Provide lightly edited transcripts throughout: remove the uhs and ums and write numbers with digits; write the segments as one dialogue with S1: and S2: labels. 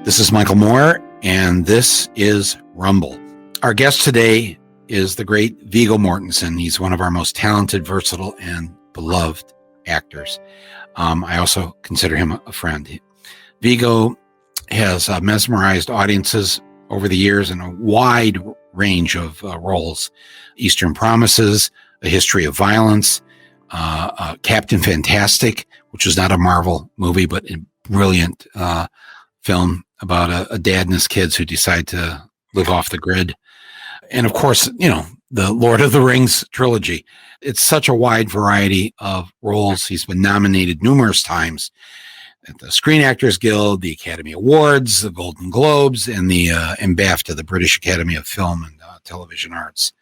S1: This is Michael Moore, and this is Rumble. Our guest today is the great Viggo Mortensen. He's one of our most talented, versatile, and beloved actors. I also consider him a friend. Viggo has mesmerized audiences over the years in a wide range of roles. Eastern Promises, A History of Violence, Captain Fantastic, which was not a Marvel movie, but a brilliant film about a dad and his kids who decide to live off the grid. And of course, the Lord of the Rings trilogy. It's such a wide variety of roles. He's been nominated numerous times at the Screen Actors Guild, the Academy Awards, the Golden Globes, and the BAFTA, the British Academy of Film and Television Arts.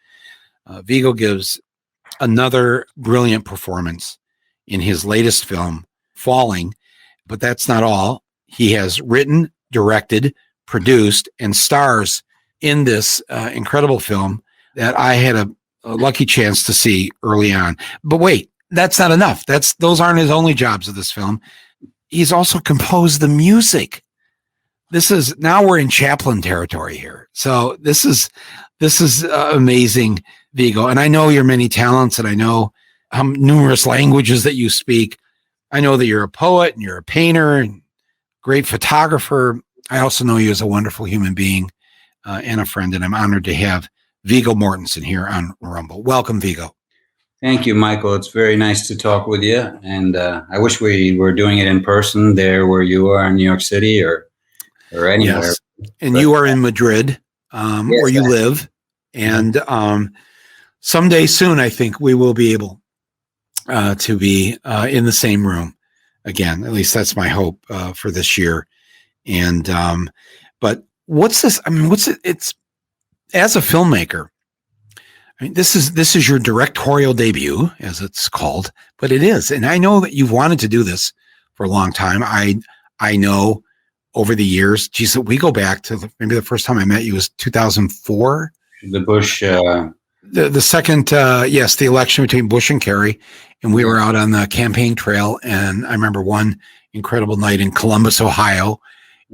S1: Viggo gives another brilliant performance in his latest film, Falling, but that's not all. He has written, directed, produced, and stars in this incredible film that I had a lucky chance to see early on. But wait, that's not enough. Those aren't his only jobs of this film. He's also composed the music. Now we're in Chaplin territory here. So this is amazing, Viggo. And I know your many talents, and I know how numerous languages that you speak. I know that you're a poet and you're a painter and great photographer. I also know you as a wonderful human being and a friend, and I'm honored to have Viggo Mortensen here on Rumble. Welcome, Viggo.
S2: Thank you, Michael. It's very nice to talk with you, and I wish we were doing it in person there where you are in New York City or anywhere.
S1: Yes. And you are in Madrid, where you live, and someday soon, I think we will be able to be in the same room again. At least that's my hope for this year. And but what's this? I mean, it's as a filmmaker. I mean, this is your directorial debut, as it's called, but it is. And I know that you've wanted to do this for a long time. I know over the years, geez, we go back to maybe the first time I met you was 2004.
S2: The Bush.
S1: The second, yes, the election between Bush and Kerry, and we were out on the campaign trail. And I remember one incredible night in Columbus, Ohio,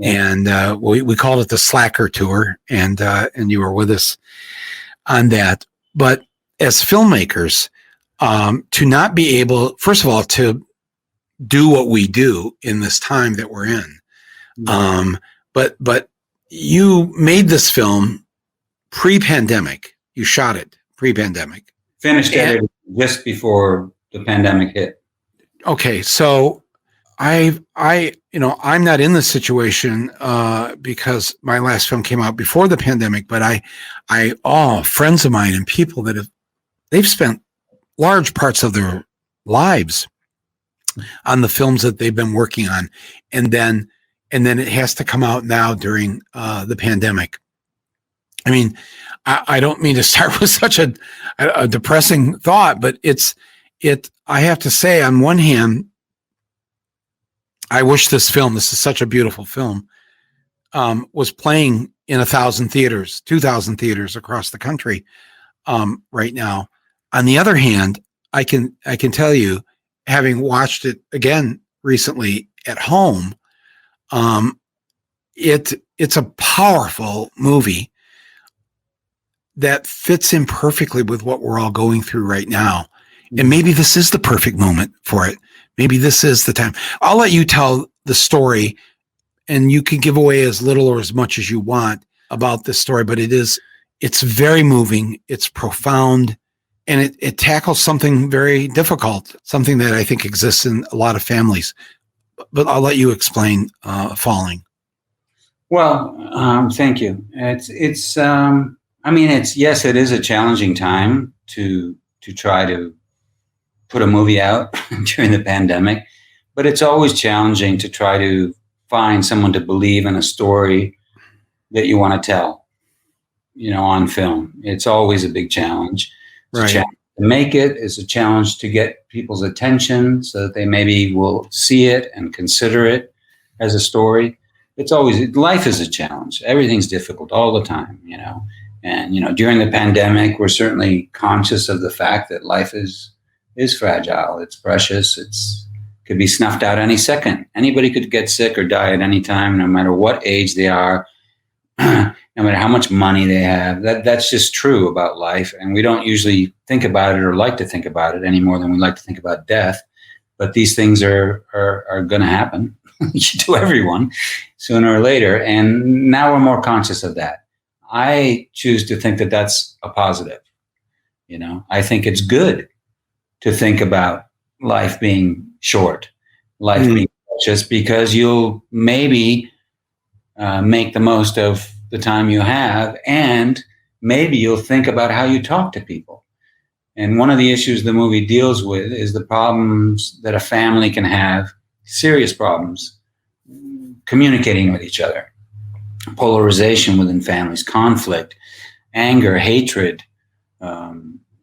S1: and we called it the Slacker Tour, and you were with us on that. But as filmmakers, to not be able, first of all, to do what we do in this time that we're in, but you made this film pre-pandemic. You shot it pre-pandemic.
S2: Finished it just before the pandemic hit.
S1: Okay, so I'm not in this situation because my last film came out before the pandemic, but friends of mine and people that they've spent large parts of their lives on the films that they've been working on, and then it has to come out now during the pandemic. I mean, I don't mean to start with such a depressing thought, but I have to say, on one hand, I wish this is such a beautiful film, was playing in 1,000 theaters, 2,000 theaters across the country right now. On the other hand, I can tell you, having watched it again recently at home, it's a powerful movie that fits in perfectly with what we're all going through right now. And maybe this is the perfect moment for it. Maybe this is the time. I'll let you tell the story, and you can give away as little or as much as you want about this story, but it's very moving. It's profound, and it tackles something very difficult, something that I think exists in a lot of families. But I'll let you explain Falling.
S2: Well, thank you. Yes, it is a challenging time to try to put a movie out during the pandemic, but it's always challenging to try to find someone to believe in a story that you want to tell, on film. It's always a big challenge. It's a challenge to make it. It's a challenge to get people's attention so that they maybe will see it and consider it as a story. Life is a challenge. Everything's difficult all the time, And, during the pandemic, we're certainly conscious of the fact that life is fragile. It's precious. It could be snuffed out any second. Anybody could get sick or die at any time, no matter what age they are, no matter how much money they have. That's just true about life. And we don't usually think about it or like to think about it any more than we like to think about death. But these things are going to happen to everyone sooner or later. And now we're more conscious of that. I choose to think that that's a positive. I think it's good to think about life being short, life being precious, because you'll maybe make the most of the time you have, and maybe you'll think about how you talk to people. And one of the issues the movie deals with is the problems that a family can have, serious problems, communicating with each other, polarization within families, conflict, anger, hatred,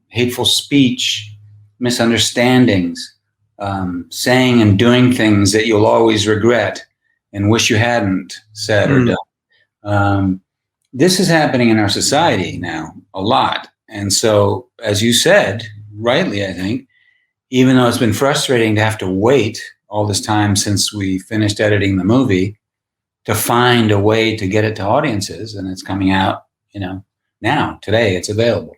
S2: hateful speech, misunderstandings, saying and doing things that you'll always regret and wish you hadn't said or done. This is happening in our society now a lot. And so, as you said, rightly, I think, even though it's been frustrating to have to wait all this time since we finished editing the movie to find a way to get it to audiences, and it's coming out, now, today, it's available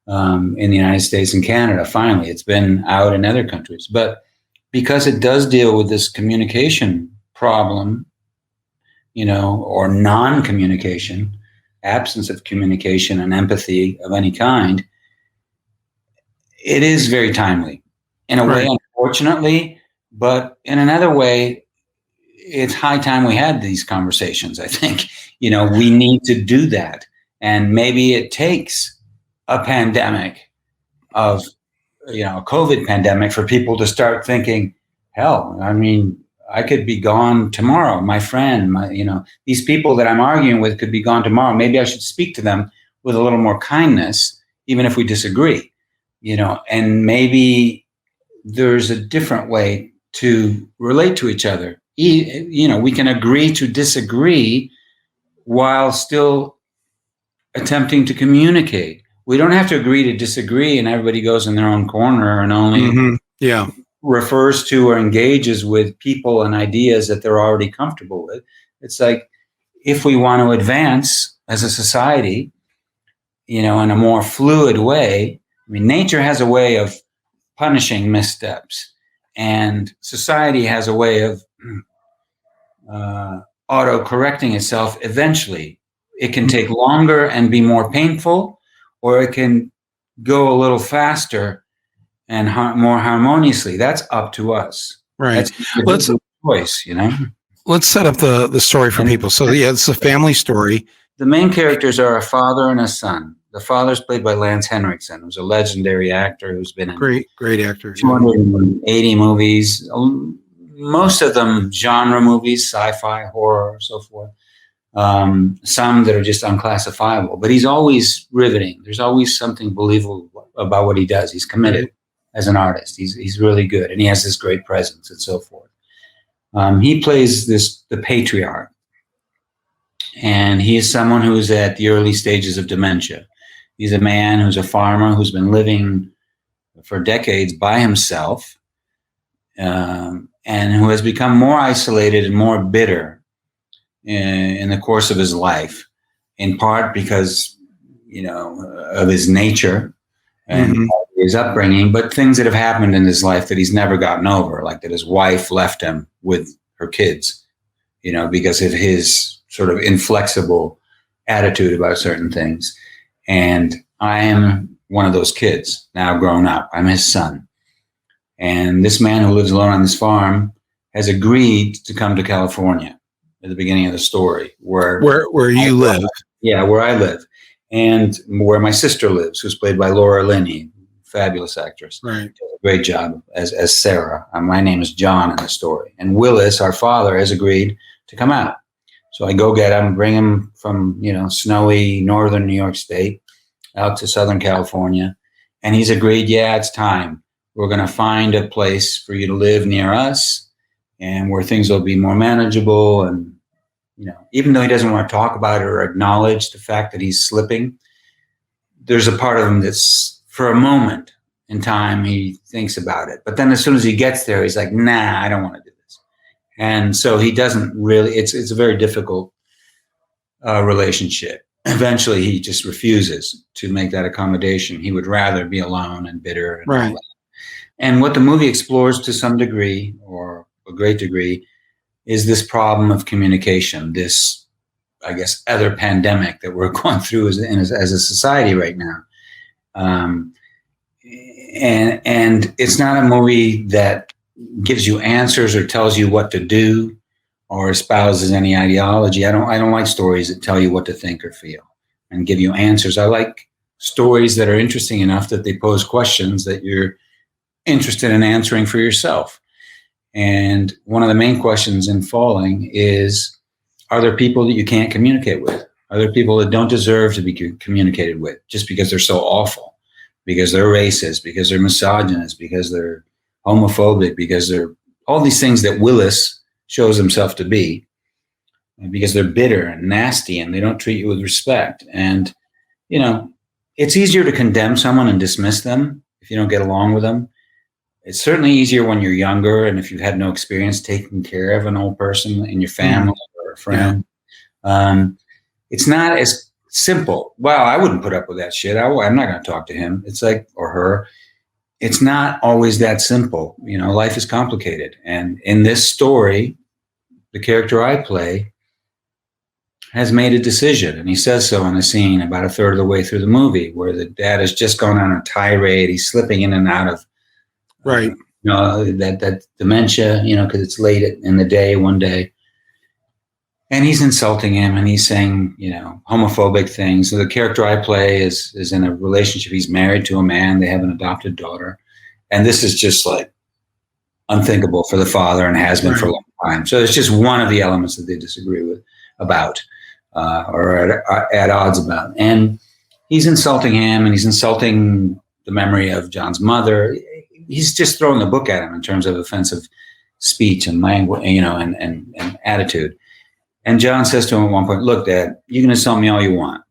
S2: in the United States and Canada. Finally, it's been out in other countries. But because it does deal with this communication problem, or non-communication, absence of communication and empathy of any kind, it is very timely in a way, unfortunately, but in another way, it's high time we had these conversations. I think, we need to do that. And maybe it takes a pandemic of, a COVID pandemic for people to start thinking, hell, I could be gone tomorrow. My friend, these people that I'm arguing with could be gone tomorrow. Maybe I should speak to them with a little more kindness, even if we disagree, and maybe there's a different way to relate to each other. We can agree to disagree while still attempting to communicate. We don't have to agree to disagree and everybody goes in their own corner and only refers to or engages with people and ideas that they're already comfortable with. It's like, if we want to advance as a society, in a more fluid way, nature has a way of punishing missteps, and society has a way of auto-correcting itself eventually. It can take longer and be more painful, or it can go a little faster and more harmoniously. That's up to us.
S1: Right.
S2: Let's choice,
S1: Let's set up the story for people. So it's a family story.
S2: The main characters are a father and a son. The father's played by Lance Henriksen, who's a legendary actor who's been in
S1: great actor.
S2: 280 movies, most of them genre movies, sci-fi, horror, so forth. Some that are just unclassifiable, but he's always riveting. There's always something believable about what he does. He's committed as an artist. He's really good, and he has this great presence and so forth. He plays the patriarch, and he is someone who is at the early stages of dementia. He's a man who's a farmer who's been living for decades by himself, and who has become more isolated and more bitter in the course of his life, in part because, of his nature and his upbringing, but things that have happened in his life that he's never gotten over, like that his wife left him with her kids, because of his sort of inflexible attitude about certain things. And I am one of those kids now grown up. I'm his son. And this man who lives alone on this farm has agreed to come to California at the beginning of the story, where
S1: you live.
S2: Yeah, where I live, and where my sister lives, who's played by Laura Linney, fabulous actress.
S1: Right,
S2: does a great job as Sarah. My name is John in the story, and Willis, our father, has agreed to come out. So I go get him, bring him from snowy northern New York State out to Southern California, and he's agreed. Yeah, it's time. We're going to find a place for you to live near us, and where things will be more manageable. And, even though he doesn't want to talk about it or acknowledge the fact that he's slipping, there's a part of him that's, for a moment, in time, he thinks about it. But then as soon as he gets there, he's like, nah, I don't want to do this. And so he doesn't really, it's a very difficult relationship. Eventually, he just refuses to make that accommodation. He would rather be alone and bitter and all that. And what the movie explores to some degree, or a great degree, is this problem of communication, this, I guess, other pandemic that we're going through as a society right now. And it's not a movie that gives you answers or tells you what to do or espouses any ideology. I don't like stories that tell you what to think or feel and give you answers. I like stories that are interesting enough that they pose questions that you're interested in answering for yourself. And one of the main questions in Falling is, are there people that you can't communicate with? Are there people that don't deserve to be communicated with just because they're so awful, because they're racist, because they're misogynist, because they're homophobic, because they're all these things that Willis shows himself to be, and because they're bitter and nasty and they don't treat you with respect. And, you know, it's easier to condemn someone and dismiss them if you don't get along with them. It's certainly easier when you're younger and if you've had no experience taking care of an old person in your family or a friend. Yeah. It's not as simple. Well, I wouldn't put up with that shit. I'm not going to talk to him. It's like, or her. It's not always that simple. You know, life is complicated. And in this story, the character I play has made a decision. And he says so in a scene about a third of the way through the movie where the dad has just gone on a tirade. He's slipping in and out of
S1: right.
S2: You know, that dementia, you know, because it's late in the day, one day. And he's insulting him and he's saying, you know, homophobic things. So the character I play is in a relationship. He's married to a man. They have an adopted daughter. And this is just like unthinkable for the father and has been for a long time. So it's just one of the elements that they disagree with about or at odds about. And he's insulting him and he's insulting the memory of John's mother. He's just throwing the book at him in terms of offensive speech and language, you know, and attitude. And John says to him at one point, look, Dad, you can insult me all you want,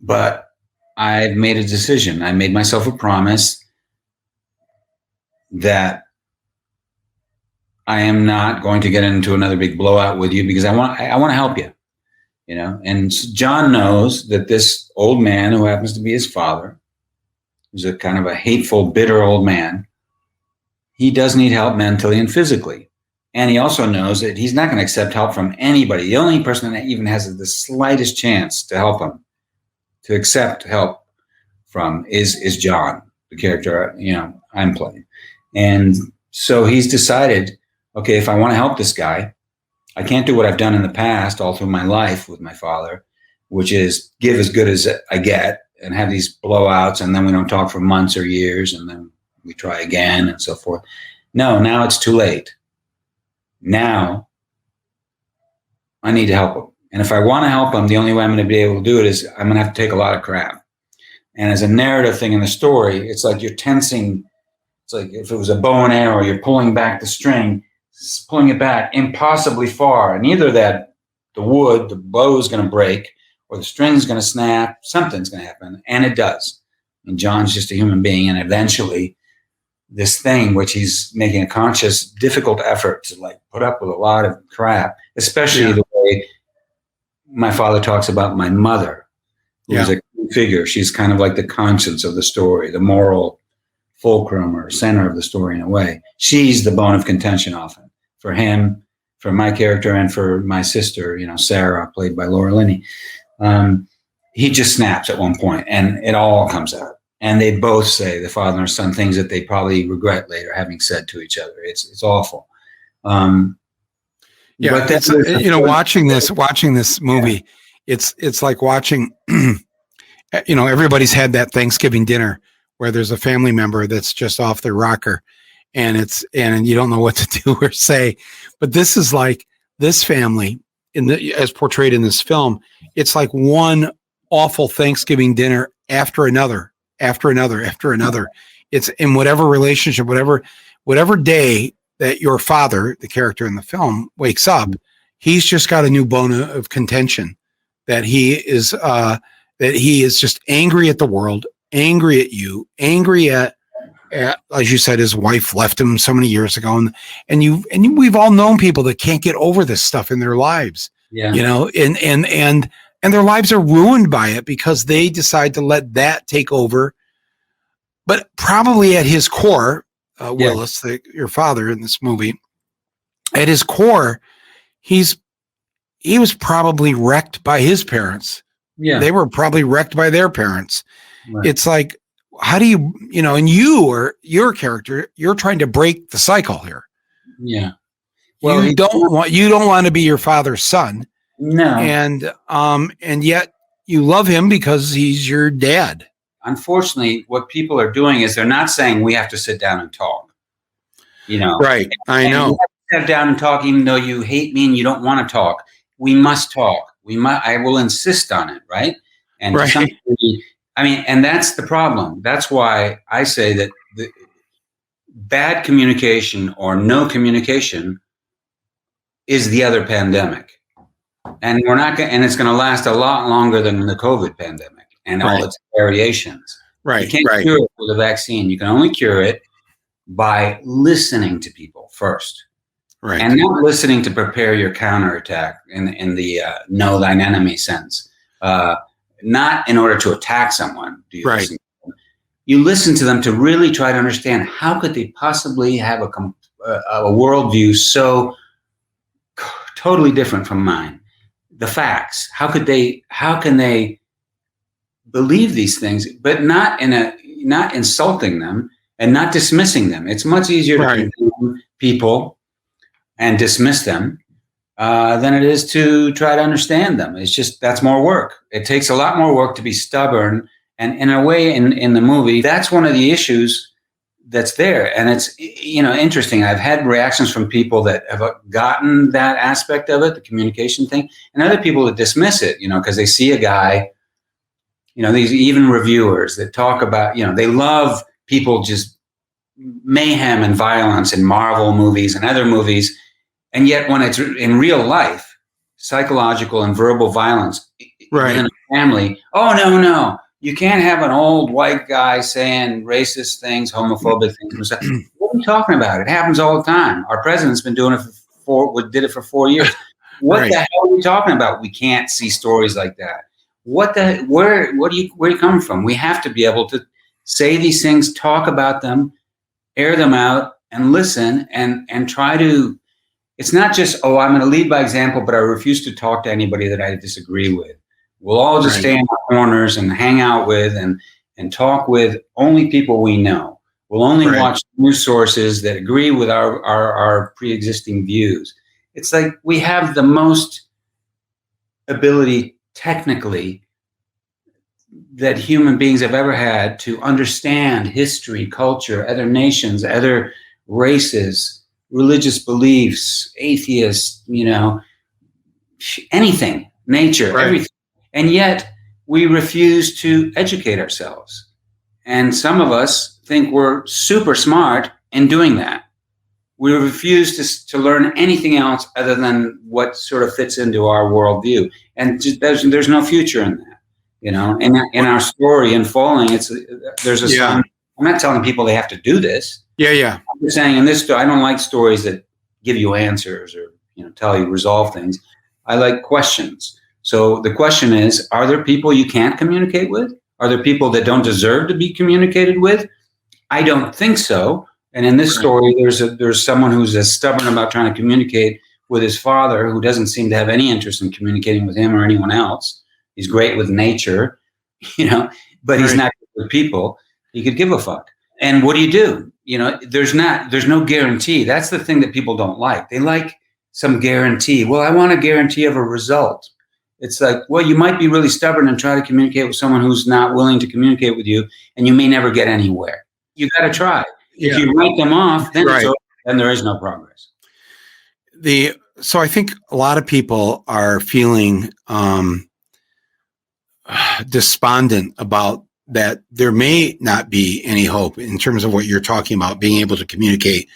S2: but I've made a decision. I made myself a promise that I am not going to get into another big blowout with you because I want to help you, you know. And John knows that this old man who happens to be his father, who's a kind of a hateful, bitter old man, he does need help mentally and physically. And he also knows that he's not going to accept help from anybody. The only person that even has the slightest chance to help him, to accept help from, is John, the character, you know, I'm playing. And so he's decided, okay, if I want to help this guy, I can't do what I've done in the past all through my life with my father, which is give as good as I get and have these blowouts, and then we don't talk for months or years, and then we try again and so forth. No, now it's too late. Now I need to help him. And if I want to help him, the only way I'm going to be able to do it is I'm going to have to take a lot of crap. And as a narrative thing in the story, it's like you're tensing. It's like if it was a bow and arrow, you're pulling back the string, pulling it back impossibly far. And either that the wood, the bow is going to break, or the string's going to snap, something's going to happen. And it does. And John's just a human being. And eventually this thing, which he's making a conscious, difficult effort to like put up with a lot of crap, especially the way my father talks about my mother, who's a key figure. She's kind of like the conscience of the story, the moral fulcrum or center of the story in a way. She's the bone of contention often for him, for my character, and for my sister, you know, Sarah, played by Laura Linney. He just snaps at one point and it all comes out. And they both say, the father and son, things that they probably regret later having said to each other. It's awful. But
S1: that's, you know, watching this movie, it's like watching, you know, everybody's had that Thanksgiving dinner where there's a family member that's just off their rocker and you don't know what to do or say. But this is like this family as portrayed in this film. It's like one awful Thanksgiving dinner after another. It's in whatever relationship, whatever day that your father, the character in the film, wakes up, he's just got a new bone of contention that he is just angry at the world, angry at you, angry at, as you said, his wife left him so many years ago, and we've all known people that can't get over this stuff in their lives,
S2: Yeah.
S1: and their lives are ruined by it because they decide to let that take over. But probably at his core, Willis, your father in this movie, at his core, he was probably wrecked by his parents.
S2: Yeah.
S1: They were probably wrecked by their parents.
S2: Right.
S1: It's like, how do you, and you or your character, you're trying to break the cycle here.
S2: Yeah. Well,
S1: you don't want to be your father's son.
S2: No.
S1: And yet you love him because he's your dad.
S2: Unfortunately, what people are doing is they're not saying we have to sit down and talk.
S1: Right. I know.
S2: We have to sit down and talk, even though you hate me and you don't want to talk. We must talk. I will insist on it, right? And
S1: right.
S2: To some degree, and that's the problem. That's why I say that the bad communication or no communication is the other pandemic, and it's going to last a lot longer than the COVID pandemic and all its variations.
S1: Right.
S2: You can't cure it with a vaccine. You can only cure it by listening to people first.
S1: Right.
S2: And not listening to prepare your counterattack in the know thine enemy sense. Not in order to attack someone. Do you listen to them? You listen to them to really try to understand how could they possibly have a worldview so totally different from mine. The facts. How can they believe these things, but not insulting them and not dismissing them. It's much easier to condemn people and dismiss them than it is to try to understand them. It's just, that's more work. It takes a lot more work to be stubborn. And in a way, in the movie, that's one of the issues that's there. And it's, interesting. I've had reactions from people that have gotten that aspect of it, the communication thing, and other people that dismiss it, because they see a guy, these even reviewers that talk about, they love people just mayhem and violence in Marvel movies and other movies. And yet when it's in real life, psychological and verbal violence in a family, oh, no, you can't have an old white guy saying racist things, homophobic things. What are you talking about? It happens all the time. Our president's been doing it did it for 4 years. What the hell are we talking about? We can't see stories like that. Where are you coming from? We have to be able to say these things, talk about them, air them out, and listen and try to. It's not just, I'm going to lead by example, but I refuse to talk to anybody that I disagree with. We'll all just stay in our corners and hang out with and talk with only people we know. We'll only watch news sources that agree with our pre-existing views. It's like we have the most ability technically that human beings have ever had to understand history, culture, other nations, other races, religious beliefs, atheists, anything, nature, everything. And yet we refuse to educate ourselves. And some of us think we're super smart in doing that. We refuse to learn anything else other than what sort of fits into our worldview. And there's no future in that. In our story unfolding, there's a sign. I'm not telling people they have to do this.
S1: Yeah.
S2: I'm just saying in this story, I don't like stories that give you answers or tell you resolve things. I like questions. So the question is, are there people you can't communicate with? Are there people that don't deserve to be communicated with? I don't think so. And in this story, there's someone who's as stubborn about trying to communicate with his father who doesn't seem to have any interest in communicating with him or anyone else. He's great with nature, but he's not good with people. He could give a fuck. And what do? There's no guarantee. That's the thing that people don't like. They like some guarantee. Well, I want a guarantee of a result. It's like, well, you might be really stubborn and try to communicate with someone who's not willing to communicate with you, and you may never get anywhere. You got to try. If you write them off, then then there is no progress.
S1: So I think a lot of people are feeling despondent about that. There may not be any hope in terms of what you're talking about, being able to communicate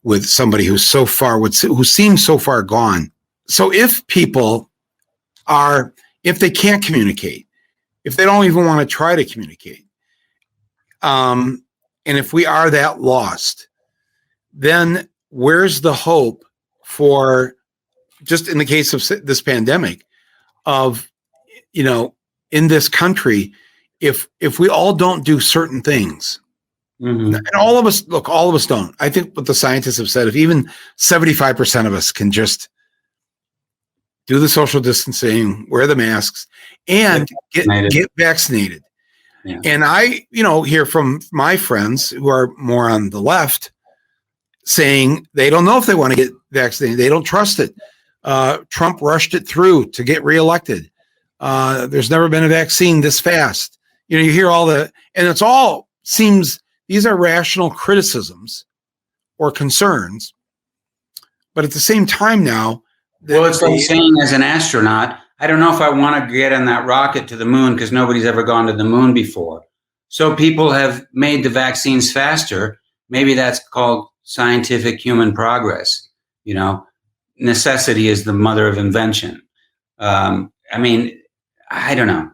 S1: with somebody who seems so far gone. So if people if they can't communicate, if they don't even want to try to communicate, And if we are that lost, then where's the hope for, just in the case of this pandemic, of, in this country, if we all don't do certain things, and all of us don't. I think what the scientists have said, if even 75% of us can just do the social distancing, wear the masks, and get vaccinated.
S2: Yeah.
S1: And I, hear from my friends who are more on the left saying they don't know if they want to get vaccinated. They don't trust it. Trump rushed it through to get reelected. There's never been a vaccine this fast. You hear all and it's all seems, these are rational criticisms or concerns. But at the same time now,
S2: well, it's like saying, as an astronaut, I don't know if I want to get on that rocket to the moon because nobody's ever gone to the moon before. So people have made the vaccines faster. Maybe that's called scientific human progress. Necessity is the mother of invention. I don't know.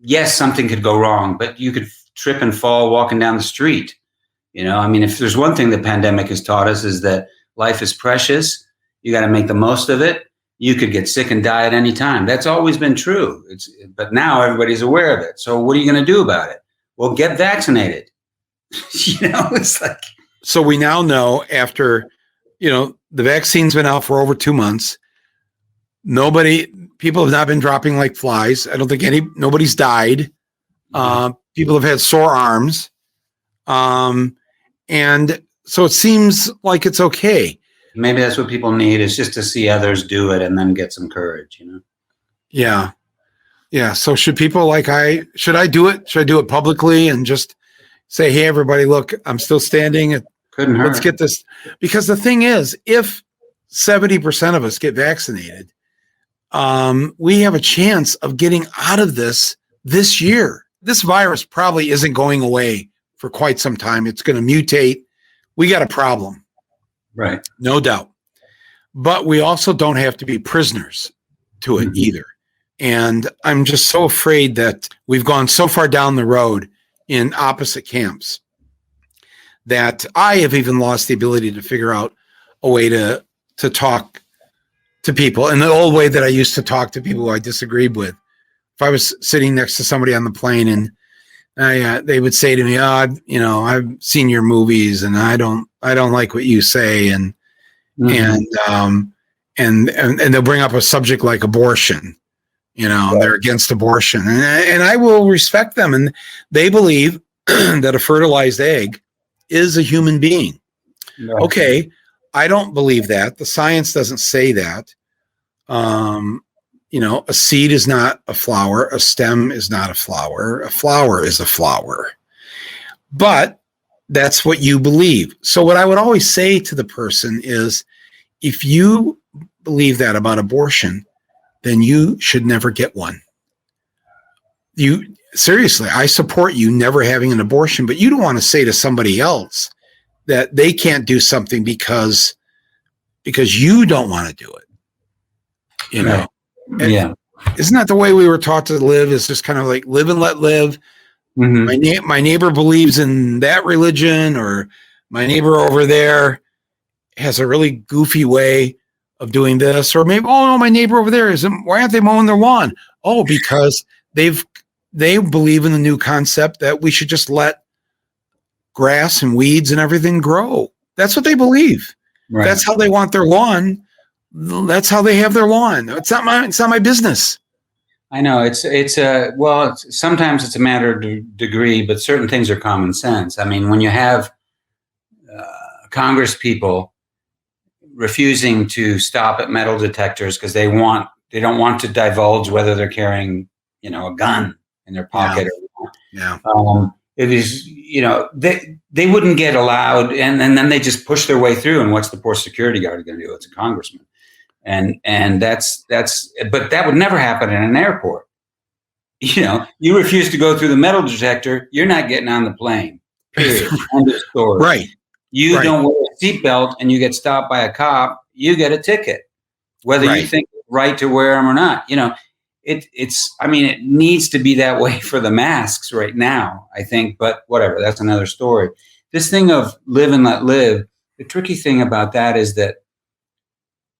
S2: Yes, something could go wrong, but you could trip and fall walking down the street. If there's one thing the pandemic has taught us, is that life is precious. You got to make the most of it. You could get sick and die at any time. That's always been true. But now everybody's aware of it. So what are you going to do about it? Well, get vaccinated. It's like.
S1: So we now know, after, the vaccine's been out for over 2 months. People have not been dropping like flies. I don't think nobody's died. People have had sore arms. And so it seems like it's okay.
S2: Maybe that's what people need, is just to see others do it and then get some courage,
S1: Yeah. Yeah. So should people should I do it? Should I do it publicly and just say, hey, everybody, look, I'm still standing.
S2: Couldn't hurt.
S1: Let's get this. Because the thing is, if 70% of us get vaccinated, we have a chance of getting out of this year. This virus probably isn't going away for quite some time. It's going to mutate. We got a problem.
S2: Right.
S1: No doubt. But we also don't have to be prisoners to it either. And I'm just so afraid that we've gone so far down the road in opposite camps that I have even lost the ability to figure out a way to talk to people in the old way that I used to talk to people who I disagreed with. If I was sitting next to somebody on the plane and they would say to me, I've seen your movies and I don't like what you say. And they'll bring up a subject like abortion, they're against abortion, and I will respect them. And they believe that a fertilized egg is a human being.
S2: Right.
S1: Okay. I don't believe that. The science doesn't say that. A seed is not a flower. A stem is not a flower. A flower is a flower. But that's what you believe. So what I would always say to the person is, if you believe that about abortion, then you should never get one. Seriously, I support you never having an abortion, but you don't want to say to somebody else that they can't do something because you don't want to do it.
S2: Right. Yeah.
S1: Isn't that the way we were taught to live? Is just kind of like live and let live. My neighbor believes in that religion, or my neighbor over there has a really goofy way of doing this, or maybe, oh no, my neighbor over there why aren't they mowing their lawn? Oh, because they believe in the new concept that we should just let grass and weeds and everything grow. That's what they believe.
S2: Right.
S1: That's how they want their lawn. That's how they have their lawn. It's not my business.
S2: I know sometimes it's a matter of degree, but certain things are common sense. I mean, when you have Congress people refusing to stop at metal detectors because they don't want to divulge whether they're carrying, a gun in their pocket.
S1: Yeah.
S2: It is, they wouldn't get allowed, and then they just push their way through. And what's the poor security guard going to do? It's a congressman. And that's, but that would never happen in an airport. You refuse to go through the metal detector, you're not getting on the plane. Period. End of story.
S1: Right.
S2: You don't wear a seatbelt and you get stopped by a cop, you get a ticket, whether you think it's right to wear them or not. I mean, it needs to be that way for the masks right now, I think, but whatever, that's another story. This thing of live and let live, the tricky thing about that is that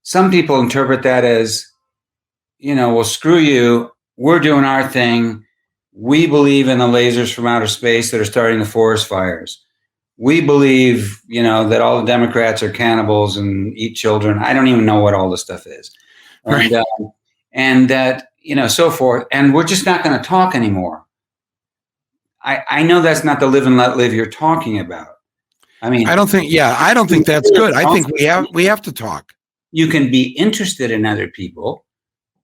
S2: some people interpret that as, well, screw you, we're doing our thing. We believe in the lasers from outer space that are starting the forest fires. We believe, that all the Democrats are cannibals and eat children. I don't even know what all this stuff is.
S1: Right.
S2: And that, so forth. And we're just not going to talk anymore. I know that's not the live and let live you're talking about. I mean,
S1: I don't think that's good. I think we have to talk.
S2: You can be interested in other people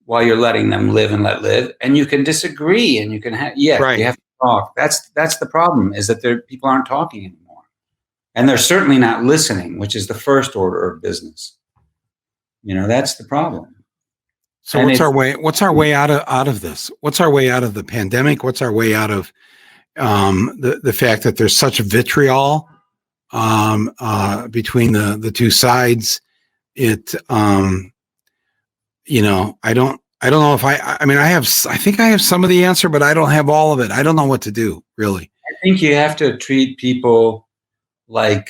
S2: while you're letting them live and let live, and you can disagree, and you can you have to talk. That's the problem, is that people aren't talking anymore, and they're certainly not listening, which is the first order of business. That's the problem.
S1: So and what's our way out of this? What's our way out of the pandemic? What's our way out of the fact that there's such vitriol between the two sides? I don't know if I think I have some of the answer, but I don't have all of it. I don't know what to do, really.
S2: I think you have to treat people like,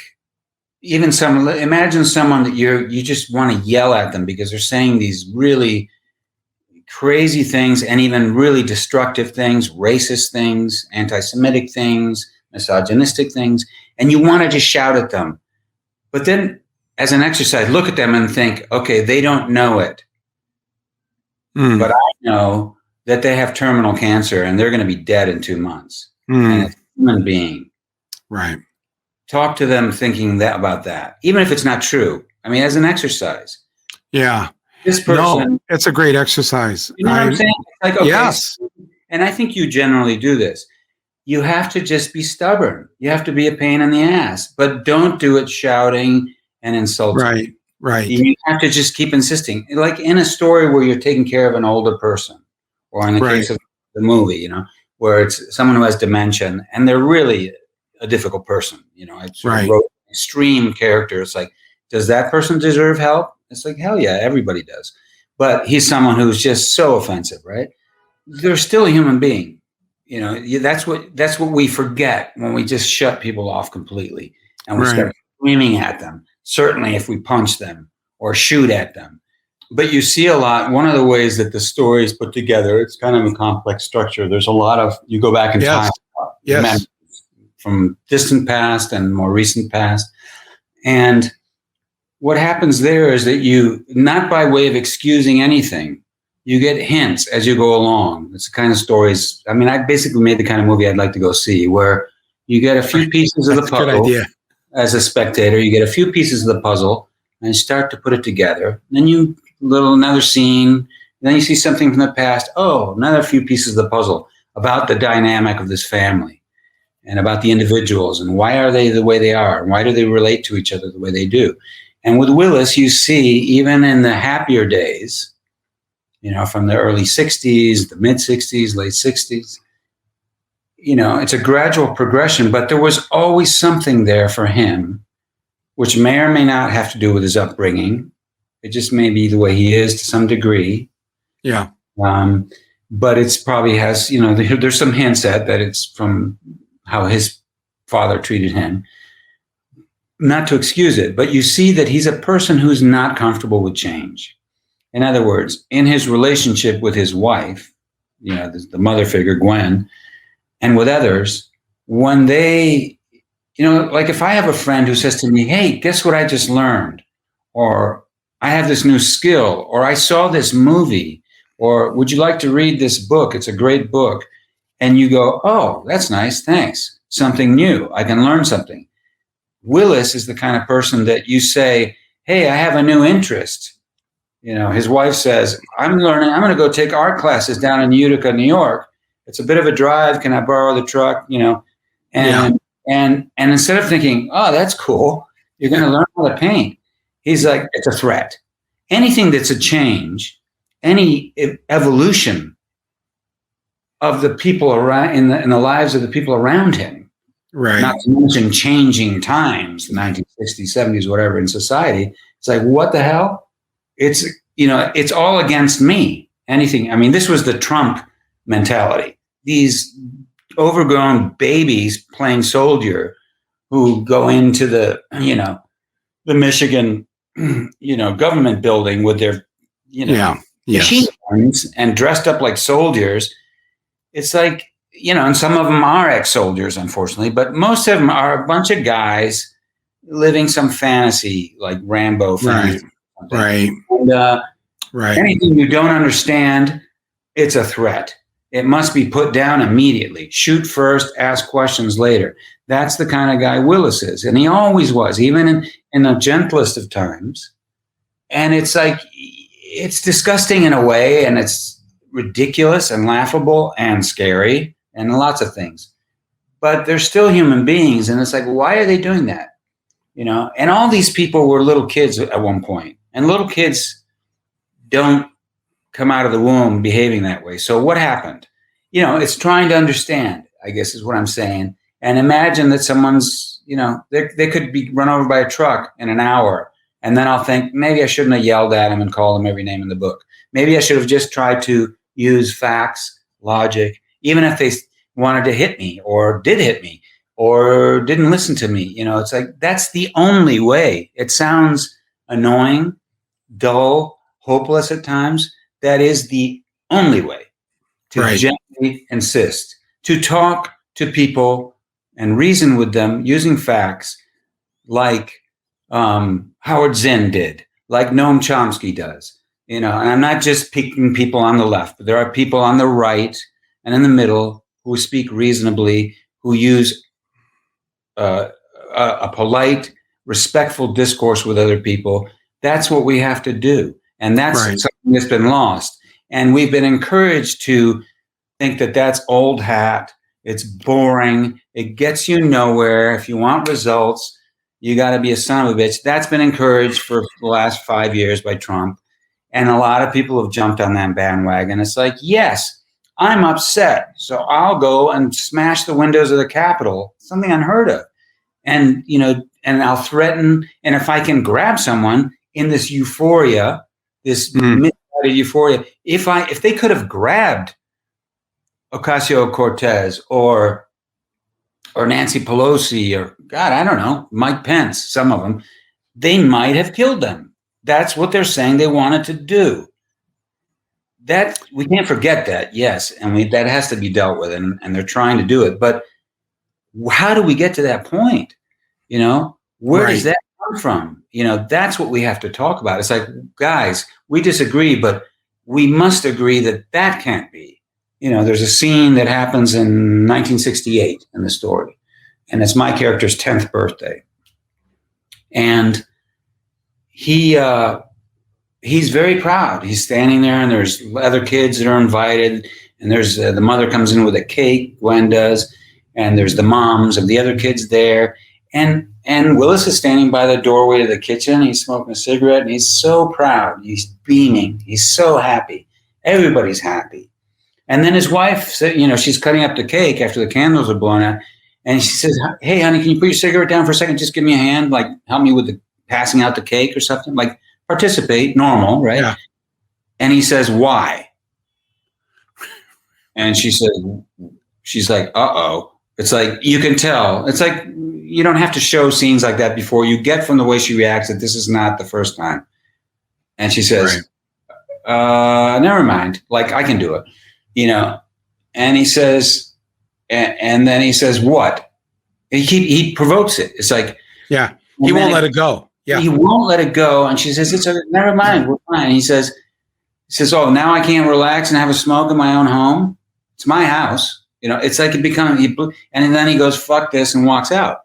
S2: imagine someone that you just want to yell at them because they're saying these really crazy things and even really destructive things, racist things, anti-Semitic things, misogynistic things, and you want to just shout at them. But then as an exercise, look at them and think, okay, they don't know it. But I know that they have terminal cancer and they're going to be dead in 2 months. And it's a human being.
S1: Right.
S2: Talk to them thinking about that, even if it's not true. I mean, as an exercise.
S1: Yeah.
S2: This person.
S1: No, it's a great exercise.
S2: You know what I'm saying? Like, okay,
S1: yes.
S2: And I think you generally do this. You have to just be stubborn. You have to be a pain in the ass, but don't do it shouting and insulting.
S1: Right.
S2: You have to just keep insisting. Like in a story where you're taking care of an older person, or in the case of the movie, where it's someone who has dementia and they're really a difficult person. I sort of wrote an extreme character. It's like, does that person deserve help? It's like, hell yeah, everybody does. But he's someone who's just so offensive, right? They're still a human being. That's what we forget when we just shut people off completely and we start screaming at them. Certainly if we punch them or shoot at them. But you see a lot, one of the ways that the story is put together, it's kind of a complex structure. There's a lot of, you go back in time from distant past and more recent past. And what happens there is that you, not by way of excusing anything, you get hints as you go along. It's the kind of stories, I basically made the kind of movie I'd like to go see, where you get a few pieces of the puzzle.
S1: Good idea.
S2: As a spectator, you get a few pieces of the puzzle and start to put it together. Then another scene, then you see something from the past. Oh, another few pieces of the puzzle about the dynamic of this family and about the individuals and why are they the way they are and why do they relate to each other the way they do. And with Willis, you see, even in the happier days, from the early 60s, the mid 60s, late 60s, it's a gradual progression, but there was always something there for him, which may or may not have to do with his upbringing. It just may be the way he is to some degree.
S1: Yeah.
S2: But it's probably has, there's some hints at that it's from how his father treated him. Not to excuse it, but you see that he's a person who's not comfortable with change. In other words, in his relationship with his wife, the mother figure, Gwen, and with others, when they, like if I have a friend who says to me, hey, guess what I just learned? Or I have this new skill, or I saw this movie, or would you like to read this book? It's a great book. And you go, oh, that's nice. Thanks. Something new. I can learn something. Willis is the kind of person that you say, hey, I have a new interest. His wife says, I'm going to go take art classes down in Utica, New York. It's a bit of a drive. Can I borrow the truck? And instead of thinking, oh, that's cool, you're going to learn how to paint. He's like, it's a threat. Anything that's a change, any evolution of the people around in the lives of the people around him, not to mention changing times, the 1960s, 70s, whatever in society. It's like, what the hell? It's all against me. anything. I mean, this was the Trump mentality. These overgrown babies playing soldier who go into the Michigan, government building with their, machine guns and dressed up like soldiers. It's like, and some of them are ex-soldiers, unfortunately, but most of them are a bunch of guys living some fantasy, like Rambo fantasy.
S1: Right.
S2: And anything you don't understand, it's a threat. It must be put down immediately. Shoot first, ask questions later. That's the kind of guy Willis is. And he always was, even in the gentlest of times. And it's like, it's disgusting in a way, and it's ridiculous and laughable and scary and lots of things. But they're still human beings. And it's like, why are they doing that? And all these people were little kids at one point. And little kids don't come out of the womb behaving that way. So what happened? It's trying to understand, I guess is what I'm saying. And imagine that someone's, they could be run over by a truck in an hour. And then I'll think, maybe I shouldn't have yelled at him and called him every name in the book. Maybe I should have just tried to use facts, logic, even if they wanted to hit me or did hit me or didn't listen to me. It's like, that's the only way. It sounds annoying, dull, hopeless at times. That is the only way to gently insist, to talk to people and reason with them using facts, like Howard Zinn did, like Noam Chomsky does. And I'm not just picking people on the left, but there are people on the right and in the middle who speak reasonably, who use a polite, respectful discourse with other people. That's what we have to do. And that's something that's been lost. And we've been encouraged to think that that's old hat. It's boring. It gets you nowhere. If you want results, you got to be a son of a bitch. That's been encouraged for the last 5 years by Trump. And a lot of people have jumped on that bandwagon. It's like, yes, I'm upset, so I'll go and smash the windows of the Capitol, something unheard of. And, and I'll threaten. And if I can grab someone in this euphoria, this misguided euphoria, if they could have grabbed Ocasio-Cortez or Nancy Pelosi or, God, I don't know, Mike Pence, some of them, they might have killed them. That's what they're saying they wanted to do. That we can't forget that, yes, and that has to be dealt with, and they're trying to do it. But how do we get to that point? Where does that come from? That's what we have to talk about. It's like, guys, we disagree, but we must agree that can't be. There's a scene that happens in 1968 in the story, and it's my character's 10th birthday, and he's very proud. He's standing there, and there's other kids that are invited, and there's the mother comes in with a cake, Gwen does, and there's the moms of the other kids there, and Willis is standing by the doorway to the kitchen. He's smoking a cigarette, and he's so proud. He's beaming. He's so happy. Everybody's happy. And then his wife said, she's cutting up the cake after the candles are blown out, and she says, "Hey, honey, can you put your cigarette down for a second? Just give me a hand, like help me with the passing out the cake or something, like participate, normal, right?" Yeah. And he says, "Why?" And she's like, "Uh-oh." It's like, you can tell. It's like, you don't have to show scenes like that before. You get from the way she reacts that this is not the first time. And she says, never mind. Like, I can do it, And he says, and then he says, "What?" He provokes it. It's like,
S1: yeah, he won't let it go. Yeah,
S2: he won't let it go. And she says, "It's okay. Never mind. We're fine." And he says, "Oh, now I can't relax and have a smoke in my own home. It's my house." It's like it becomes, and then he goes, "Fuck this," and walks out.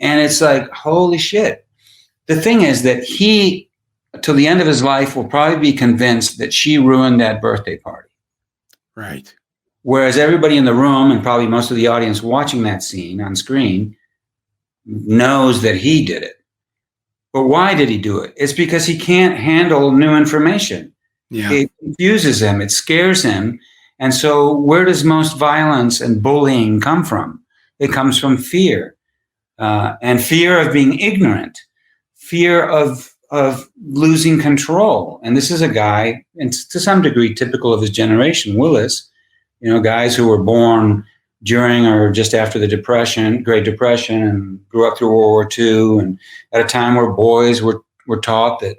S2: And it's like, holy shit. The thing is that he, till the end of his life, will probably be convinced that she ruined that birthday party.
S1: Right.
S2: Whereas everybody in the room, and probably most of the audience watching that scene on screen, knows that he did it. But why did he do it? It's because he can't handle new information. Yeah. It confuses him. It scares him. And so where does most violence and bullying come from? It comes from fear, and fear of being ignorant, fear of of losing control. And this is a guy, and to some degree typical of his generation, Willis, guys who were born during or just after the Great Depression, and grew up through World War II, and at a time where boys were taught that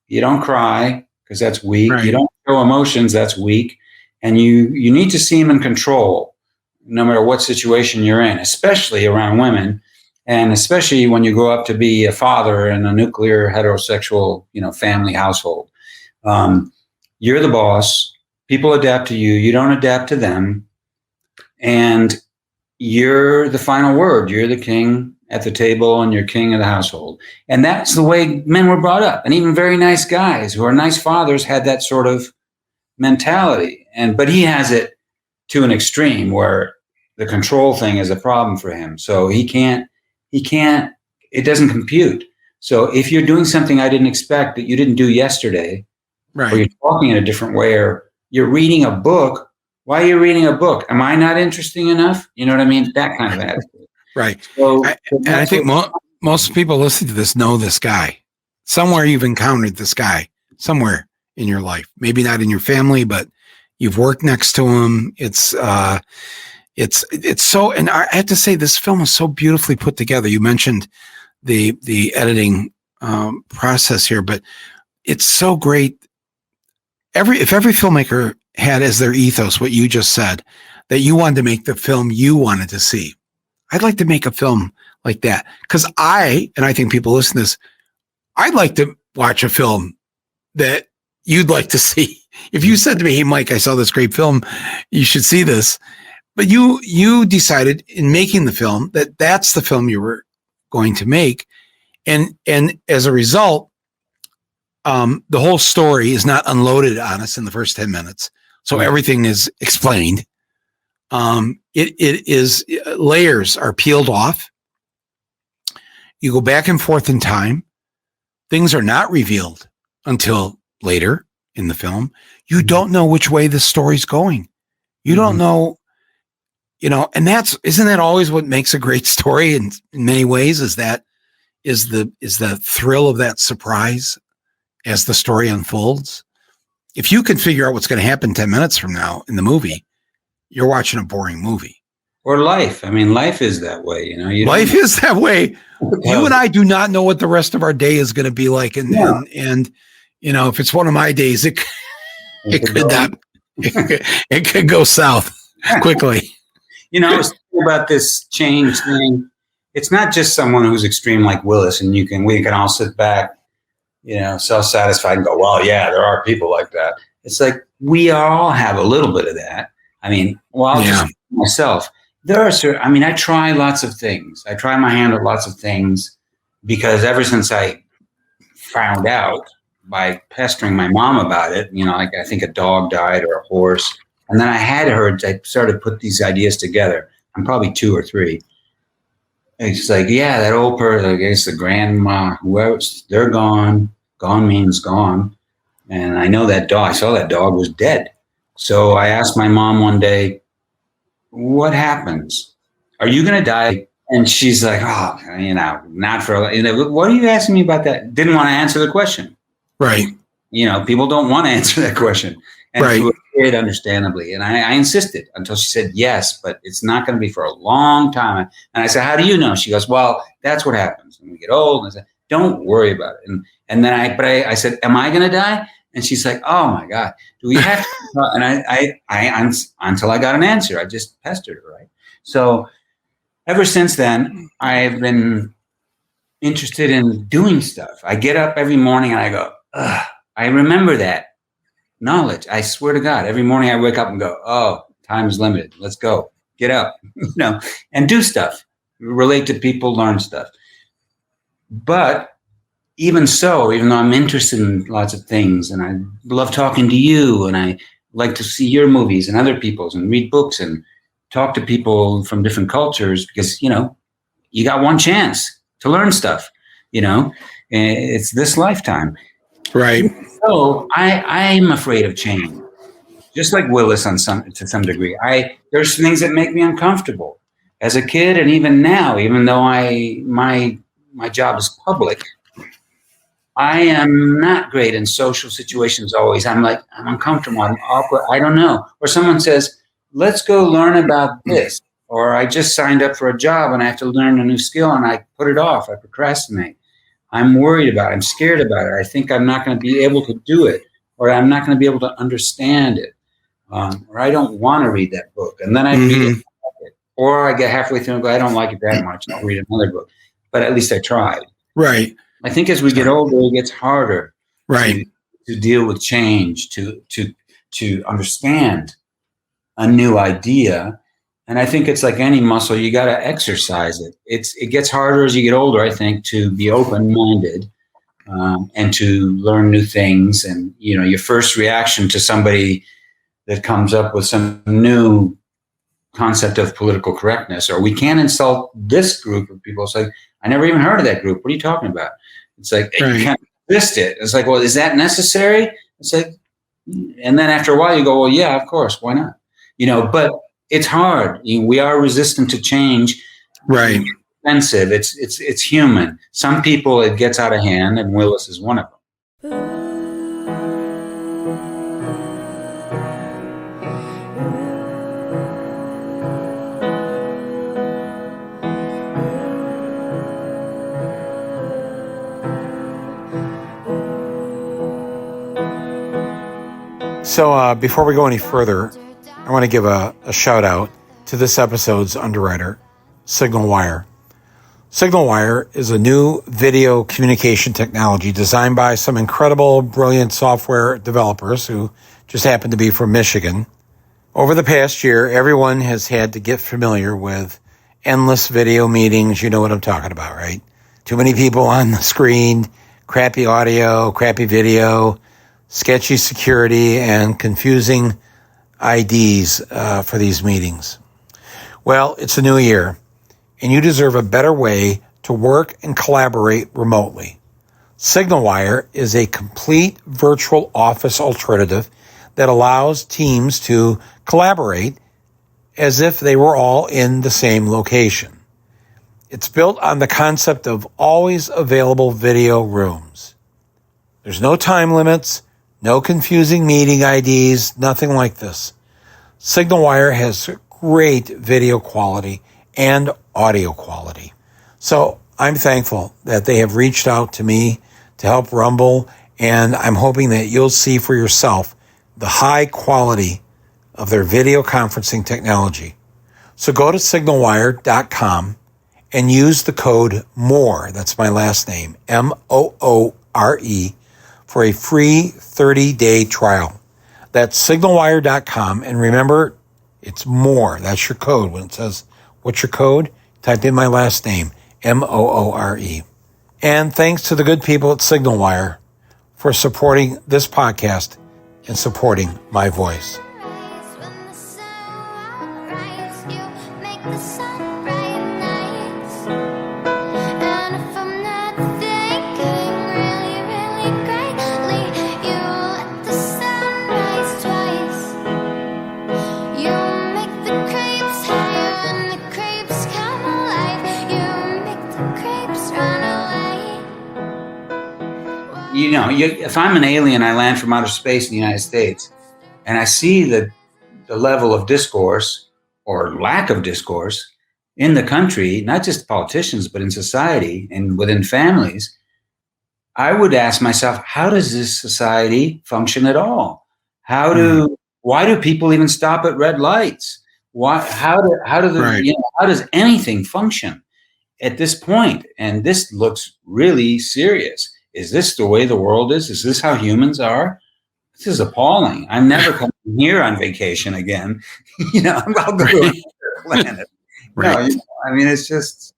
S2: you don't cry because that's weak. Right. You don't show emotions, that's weak. And you need to seem in control no matter what situation you're in, especially around women. And especially when you grow up to be a father in a nuclear heterosexual, family household. You're the boss. People adapt to you. You don't adapt to them. And you're the final word. You're the king at the table and you're king of the household. And that's the way men were brought up. And even very nice guys who are nice fathers had that sort of mentality. But he has it to an extreme where the control thing is a problem for him. So he can't, it doesn't compute. So if you're doing something I didn't expect that you didn't do yesterday, right, or you're talking in a different way, or you're reading a book, why are you reading a book? Am I not interesting enough? You know what I mean? That kind of attitude.
S1: Right. So, I think most people listening to this know this guy. Somewhere you've encountered this guy, somewhere in your life. Maybe not in your family, but you've worked next to him. It's so, and I have to say, this film is so beautifully put together. You mentioned the editing process here, but it's so great. If every filmmaker had as their ethos what you just said, that you wanted to make the film you wanted to see, I'd like to make a film like that. Because I think people listen to this, I'd like to watch a film that you'd like to see. If you said to me, hey, Mike, I saw this great film, you should see this. But you decided in making the film that that's the film you were going to make. And as a result, the whole story is not unloaded on us in the first 10 minutes. So everything is explained. It is, layers are peeled off. You go back and forth in time. Things are not revealed until later in the film. You don't know which way the story's going. You don't know. And isn't that always what makes a great story in many ways, is the thrill of that surprise as the story unfolds. If you can figure out what's going to happen 10 minutes from now in the movie, you're watching a boring movie.
S2: Or life. I mean, life is that way,
S1: Life is that way. You and I do not know what the rest of our day is going to be like. And if it's one of my days, it could go south quickly.
S2: I was thinking about this change thing. It's not just someone who's extreme like Willis, and we can all sit back, self-satisfied and go, well, yeah, there are people like that. It's like we all have a little bit of that. I mean, just myself. I try lots of things. I try my hand at lots of things because ever since I found out by pestering my mom about it, like I think a dog died or a horse. And then I started to put these ideas together. I'm probably 2 or 3. It's like, yeah, that old person, I guess the grandma, whoever, they're gone. Gone means gone. And I know that dog, I saw that dog was dead. So I asked my mom one day, what happens? Are you going to die? And she's like, oh, not for, what are you asking me about that? Didn't want to answer the question.
S1: Right.
S2: People don't want to answer that question. And
S1: right.
S2: To a kid, understandably. And I insisted until she said yes, but it's not going to be for a long time. And I said, how do you know? She goes, well, that's what happens when we get old. And I said, don't worry about it. And then I said, am I going to die? And she's like, oh my God, do we have to? And I until I got an answer, I just pestered her, right? So ever since then, I've been interested in doing stuff. I get up every morning and I go, ugh, I remember that knowledge. I swear to God, every morning I wake up and go, oh, time is limited. Let's go. Get up, and do stuff, relate to people, learn stuff. But even so, even though I'm interested in lots of things and I love talking to you and I like to see your movies and other people's and read books and talk to people from different cultures because, you got one chance to learn stuff, it's this lifetime.
S1: Right.
S2: So I'm afraid of change, just like Willis to some degree. There's things that make me uncomfortable as a kid. And even now, even though my job is public, I am not great in social situations always. I'm uncomfortable. I'm awkward. I don't know. Or someone says, let's go learn about this. Or I just signed up for a job and I have to learn a new skill and I put it off. I procrastinate. I'm worried about it. I'm scared about it. I think I'm not going to be able to do it, or I'm not going to be able to understand it. Or I don't want to read that book. And then I read it. Or I get halfway through and go, I don't like it that much. I'll read another book. But at least I tried.
S1: Right.
S2: I think as we get older, it gets harder to deal with change, to understand a new idea. And I think it's like any muscle, you got to exercise it. It gets harder as you get older, I think, to be open-minded and to learn new things. And, your first reaction to somebody that comes up with some new concept of political correctness, or we can't insult this group of people. It's like, I never even heard of that group. What are you talking about? It's like, you can't resist it. It's like, well, is that necessary? It's like, and then after a while you go, well, yeah, of course. Why not? But it's hard. We are resistant to change.
S1: Right.
S2: It's expensive. It's human. Some people, it gets out of hand, and Willis is one of them.
S1: So before we go any further, I want to give a shout out to this episode's underwriter, SignalWire. SignalWire is a new video communication technology designed by some incredible, brilliant software developers who just happen to be from Michigan. Over the past year, everyone has had to get familiar with endless video meetings. You know what I'm talking about, right? Too many people on the screen, crappy audio, crappy video, sketchy security, and confusing IDs for these meetings. Well, it's a new year, and you deserve a better way to work and collaborate remotely. SignalWire is a complete virtual office alternative that allows teams to collaborate as if they were all in the same location. It's built on the concept of always available video rooms. There's no time limits, no confusing meeting IDs, nothing like this. SignalWire has great video quality and audio quality. So I'm thankful that they have reached out to me to help Rumble, and I'm hoping that you'll see for yourself the high quality of their video conferencing technology. So go to signalwire.com and use the code MORE, that's my last name, MOORE, for a free 30-day trial. That's signalwire.com. And remember, it's MORE. That's your code. When it says, what's your code? Type in my last name, MOORE. And thanks to the good people at SignalWire for supporting this podcast and supporting my voice.
S2: If I'm an alien, I land from outer space in the United States, and I see the level of discourse or lack of discourse in the country, not just politicians, but in society and within families, I would ask myself, how does this society function at all? Why do people even stop at red lights? How does anything function at this point? And this looks really serious. Is this the way the world is? Is this how humans are? This is appalling. I'm never coming here on vacation again. I'll go to another planet.
S1: Right.
S2: No, it's just,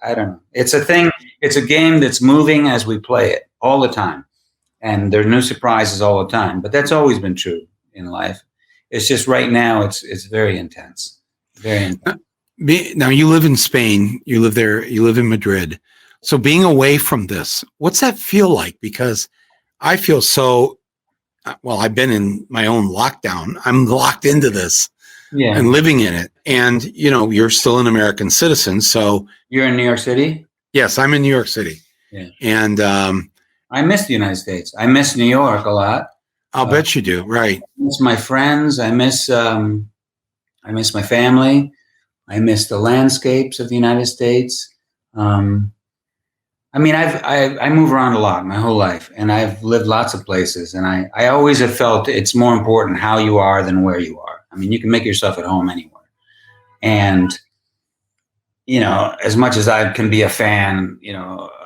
S2: I don't know. It's a thing. It's a game that's moving as we play it all the time. And there are new surprises all the time. But that's always been true in life. It's just right now, it's very intense. Very intense.
S1: Now, you live in Spain. You live there. You live in Madrid. So being away from this, what's that feel like? Because I feel I've been in my own lockdown. I'm locked into this and living in it. And, you're still an American citizen. So
S2: you're in New York City?
S1: Yes, I'm in New York City.
S2: Yeah.
S1: And
S2: I miss the United States. I miss New York a lot.
S1: I'll bet you do. Right.
S2: I miss my friends. I miss my family. I miss the landscapes of the United States. I mean, I move around a lot my whole life, and I've lived lots of places, and I always have felt it's more important how you are than where you are. I mean, you can make yourself at home anywhere. And, as much as I can be a fan,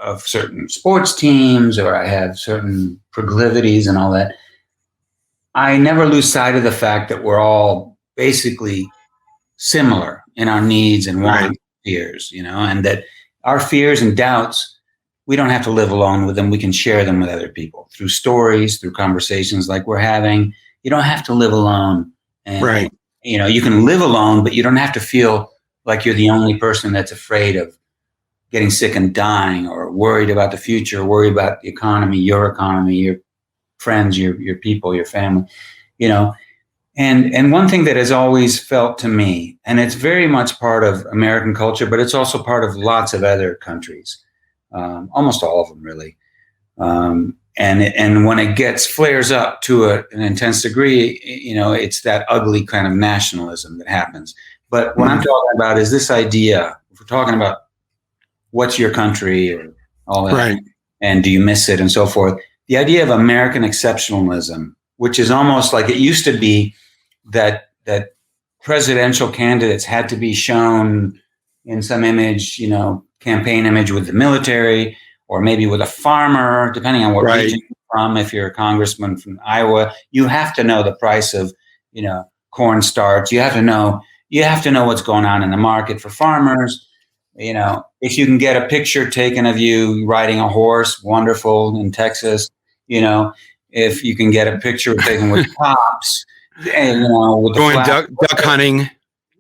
S2: of certain sports teams, or I have certain proclivities and all that, I never lose sight of the fact that we're all basically similar in our needs and wants,
S1: Right.
S2: fears, and that our fears and doubts, we don't have to live alone with them. We can share them with other people through stories, through conversations like we're having. You don't have to live alone. And,
S1: Right.
S2: you can live alone, but you don't have to feel like you're the only person that's afraid of getting sick and dying, or worried about the future, worried about the economy, your friends, your people, your family, And one thing that has always felt to me, and it's very much part of American culture, but it's also part of lots of other countries, almost all of them really. And when it flares up to an intense degree, it's that ugly kind of nationalism that happens. But what I'm talking about is this idea, if we're talking about what's your country or all that,
S1: Right.
S2: and do you miss it and so forth, the idea of American exceptionalism, which is almost like it used to be that presidential candidates had to be shown in some image, campaign image with the military, or maybe with a farmer, depending on what
S1: Right.
S2: region you're from. If you're a congressman from Iowa, you have to know the price of, cornstarch. You have to know what's going on in the market for farmers. If you can get a picture taken of you riding a horse, wonderful, in Texas. If you can get a picture taken with cops, and, with the
S1: Going duck hunting.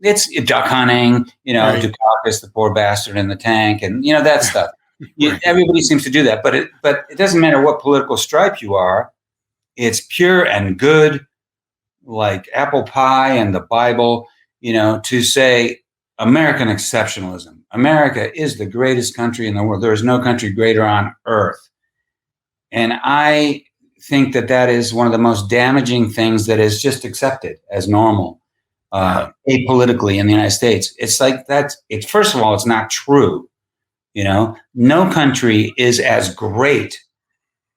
S2: It's duck hunting,
S1: Right.
S2: Dukakis, the poor bastard in the tank, and that stuff.
S1: Right.
S2: Everybody seems to do that, but it doesn't matter what political stripe you are. It's pure and good, like apple pie and the Bible. To say American exceptionalism. America is the greatest country in the world. There is no country greater on earth, and I think that is one of the most damaging things that is just accepted as normal, apolitically in the United States. It's like first of all, it's not true. No country is as great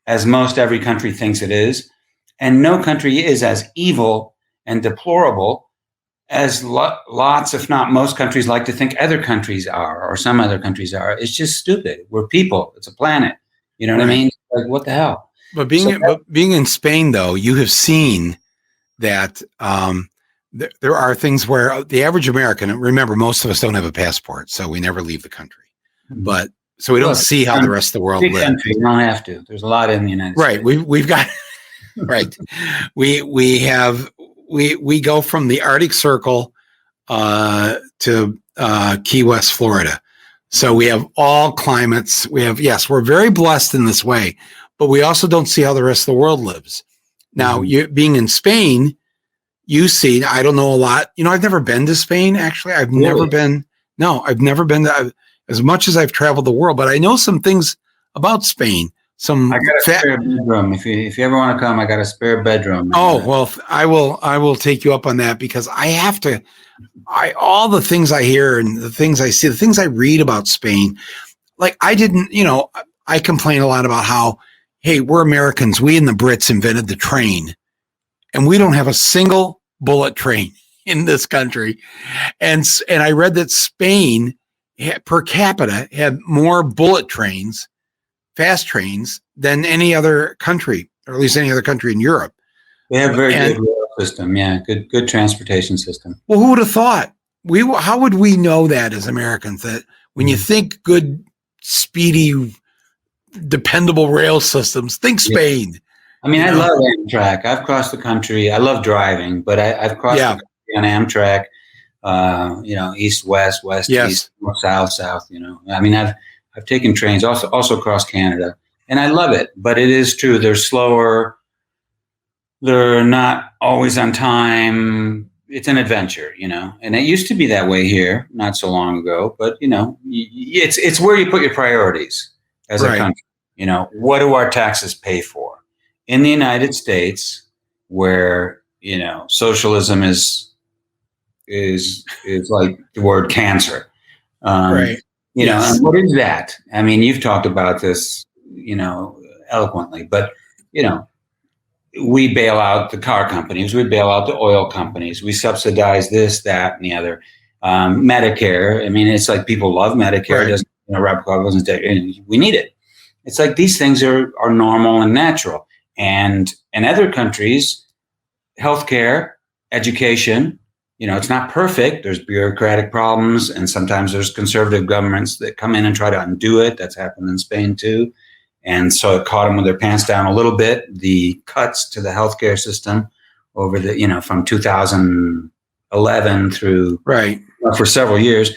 S2: as most every country thinks it is, and no country is as evil and deplorable as lots, if not most countries like to think other countries are, or some other countries are. It's just stupid. We're people. It's a planet. You know what I mean? Like, what the hell?
S1: But being in Spain, though, you have seen that there are things where the average American, remember, most of us don't have a passport, so we never leave the country. But so we don't see how the rest of the world lives.
S2: Country, you don't have to. There's a lot in the United States.
S1: Right. We've got right. We go from the Arctic Circle to Key West, Florida. So we have all climates. We're very blessed in this way, but we also don't see how the rest of the world lives. Now, you being in Spain, you see, I don't know a lot. I've never been to Spain, actually. I've never been to, as much as I've traveled the world, but I know some things about Spain.
S2: I got a spare bedroom. If you ever want to come, I got a spare bedroom.
S1: Oh, well, I will take you up on that, because I have to, all the things I hear and the things I see, the things I read about Spain, like I complain a lot about how, hey, we're Americans. We and the Brits invented the train, and we don't have a single bullet train in this country. And I read that Spain per capita had more bullet trains, fast trains, than any other country, or at least any other country in Europe.
S2: They have very good rail system. Yeah, good transportation system.
S1: Well, who would have thought? How would we know that as Americans, that when you think good, speedy, dependable rail systems, think Spain?
S2: I mean, I love Amtrak. I've crossed the country. I love driving, but I've crossed the country on Amtrak. East, west, east, north, south. I mean, I've taken trains also across Canada, and I love it. But it is true, they're slower. They're not always on time. It's an adventure, and it used to be that way here not so long ago. But it's where you put your priorities as a country. what do our taxes pay for? In the United States, where, socialism is like the word cancer.
S1: Right. Yes.
S2: And what is that? I mean, you've talked about this, eloquently, but, we bail out the car companies, we bail out the oil companies, we subsidize this, that, and the other. Medicare. I mean, it's like people love Medicare.
S1: Right.
S2: It doesn't, Republicans, we need it. It's like these things are normal and natural. And in other countries, healthcare, education, it's not perfect. There's bureaucratic problems, and sometimes there's conservative governments that come in and try to undo it. That's happened in Spain too. And so it caught them with their pants down a little bit. The cuts to the healthcare system over the, from 2011 through for several years,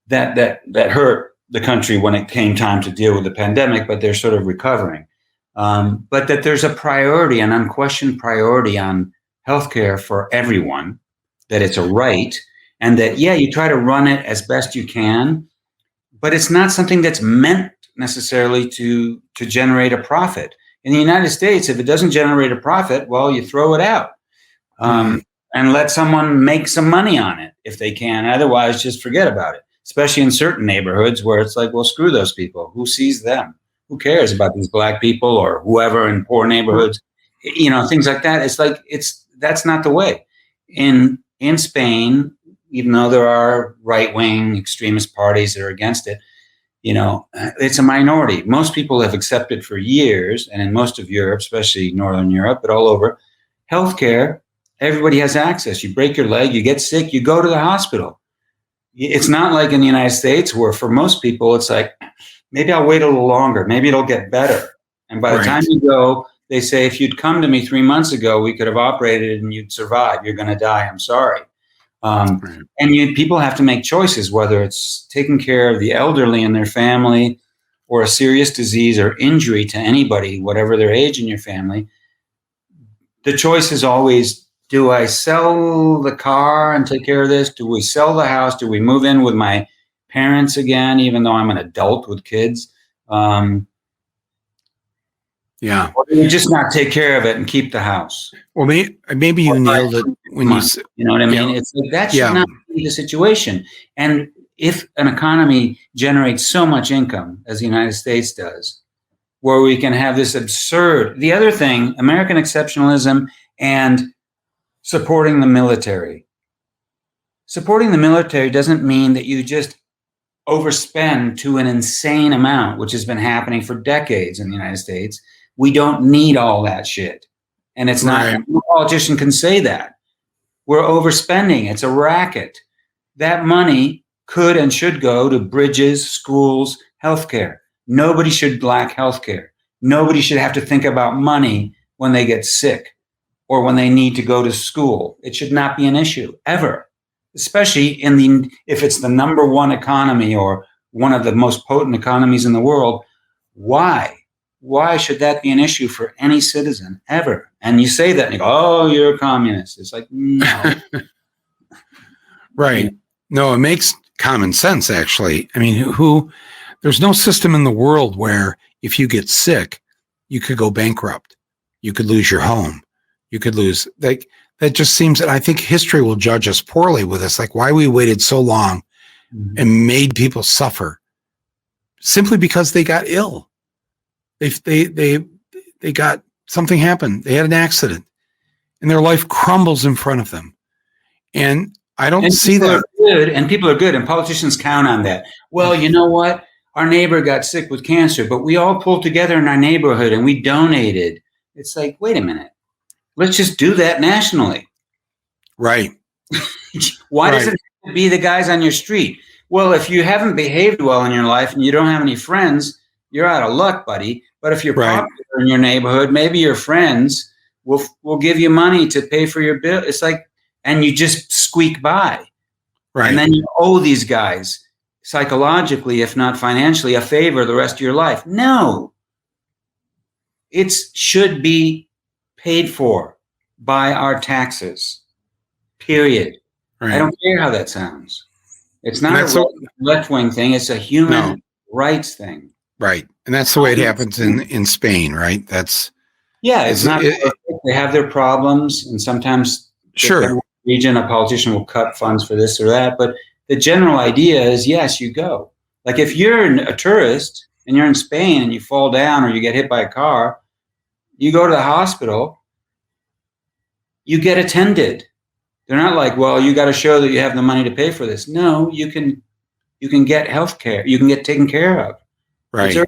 S2: that hurt the country when it came time to deal with the pandemic, but they're sort of recovering. But that there's a priority, an unquestioned priority on healthcare for everyone, that it's a right, and that, you try to run it as best you can, but it's not something that's meant necessarily to generate a profit. In the United States, if it doesn't generate a profit, well, you throw it out and let someone make some money on it if they can. Otherwise, just forget about it, especially in certain neighborhoods where it's like, well, screw those people. Who sees them? Who cares about these black people or whoever in poor neighborhoods? Things like that. It's like, that's not the way. In Spain, even though there are right-wing extremist parties that are against it, it's a minority. Most people have accepted for years, and in most of Europe, especially Northern Europe, but all over, healthcare, everybody has access. You break your leg, you get sick, you go to the hospital. It's not like in the United States where for most people, it's like, maybe I'll wait a little longer. Maybe it'll get better. And by the time you go, they say, if you'd come to me 3 months ago, we could have operated and you'd survive. You're going to die. I'm sorry. And people have to make choices, whether it's taking care of the elderly and their family or a serious disease or injury to anybody, whatever their age in your family. The choice is always, do I sell the car and take care of this? Do we sell the house? Do we move in with my parents again, even though I'm an adult with kids? Or do we just not take care of it and keep the house?
S1: Well, maybe you nailed it when you said,
S2: you know what I mean? It's like, that should not be the situation. And if an economy generates so much income as the United States does, where we can have this absurd, the other thing, American exceptionalism and supporting the military. Supporting the military doesn't mean that you just overspend to an insane amount, which has been happening for decades in the United States. We don't need all that shit. And it's not, no politician can say that. We're overspending. It's a racket. That money could and should go to bridges, schools, healthcare. Nobody should lack healthcare. Nobody should have to think about money when they get sick or when they need to go to school. It should not be an issue ever, especially if it's the number one economy or one of the most potent economies in the world. Why? Why should that be an issue for any citizen ever? And you say that and you go, oh, you're a communist. It's like, no.
S1: No, it makes common sense, actually. I mean, there's no system in the world where if you get sick, you could go bankrupt. You could lose your home. You could lose, that just seems, and I think history will judge us poorly with this, like why we waited so long and made people suffer simply because they got ill. They got something happened. They had an accident and their life crumbles in front of them. And I don't see that.
S2: People are good. And politicians count on that. Well, you know what? Our neighbor got sick with cancer, but we all pulled together in our neighborhood and we donated. It's like, wait a minute. Let's just do that nationally.
S1: Right.
S2: Why does it have to be the guys on your street? Well, if you haven't behaved well in your life and you don't have any friends, you're out of luck, buddy. But if you're popular in your neighborhood, maybe your friends will give you money to pay for your bill. It's like, and you just squeak by. Right. And then you owe these guys psychologically, if not financially, a favor the rest of your life. No. It should be paid for by our taxes. Period. Right. I don't care how that sounds. It's not a left-wing thing. It's a human rights thing.
S1: Right. And that's the way it happens in Spain, right?
S2: It's not perfect. They have their problems, and sometimes
S1: sure.
S2: region, a politician will cut funds for this or that. But the general idea is, yes, you go. Like if you're a tourist and you're in Spain and you fall down or you get hit by a car, you go to the hospital, you get attended. They're not like, well, you got to show that you have the money to pay for this. No, you can get health care. You can get taken care of.
S1: Right.
S2: In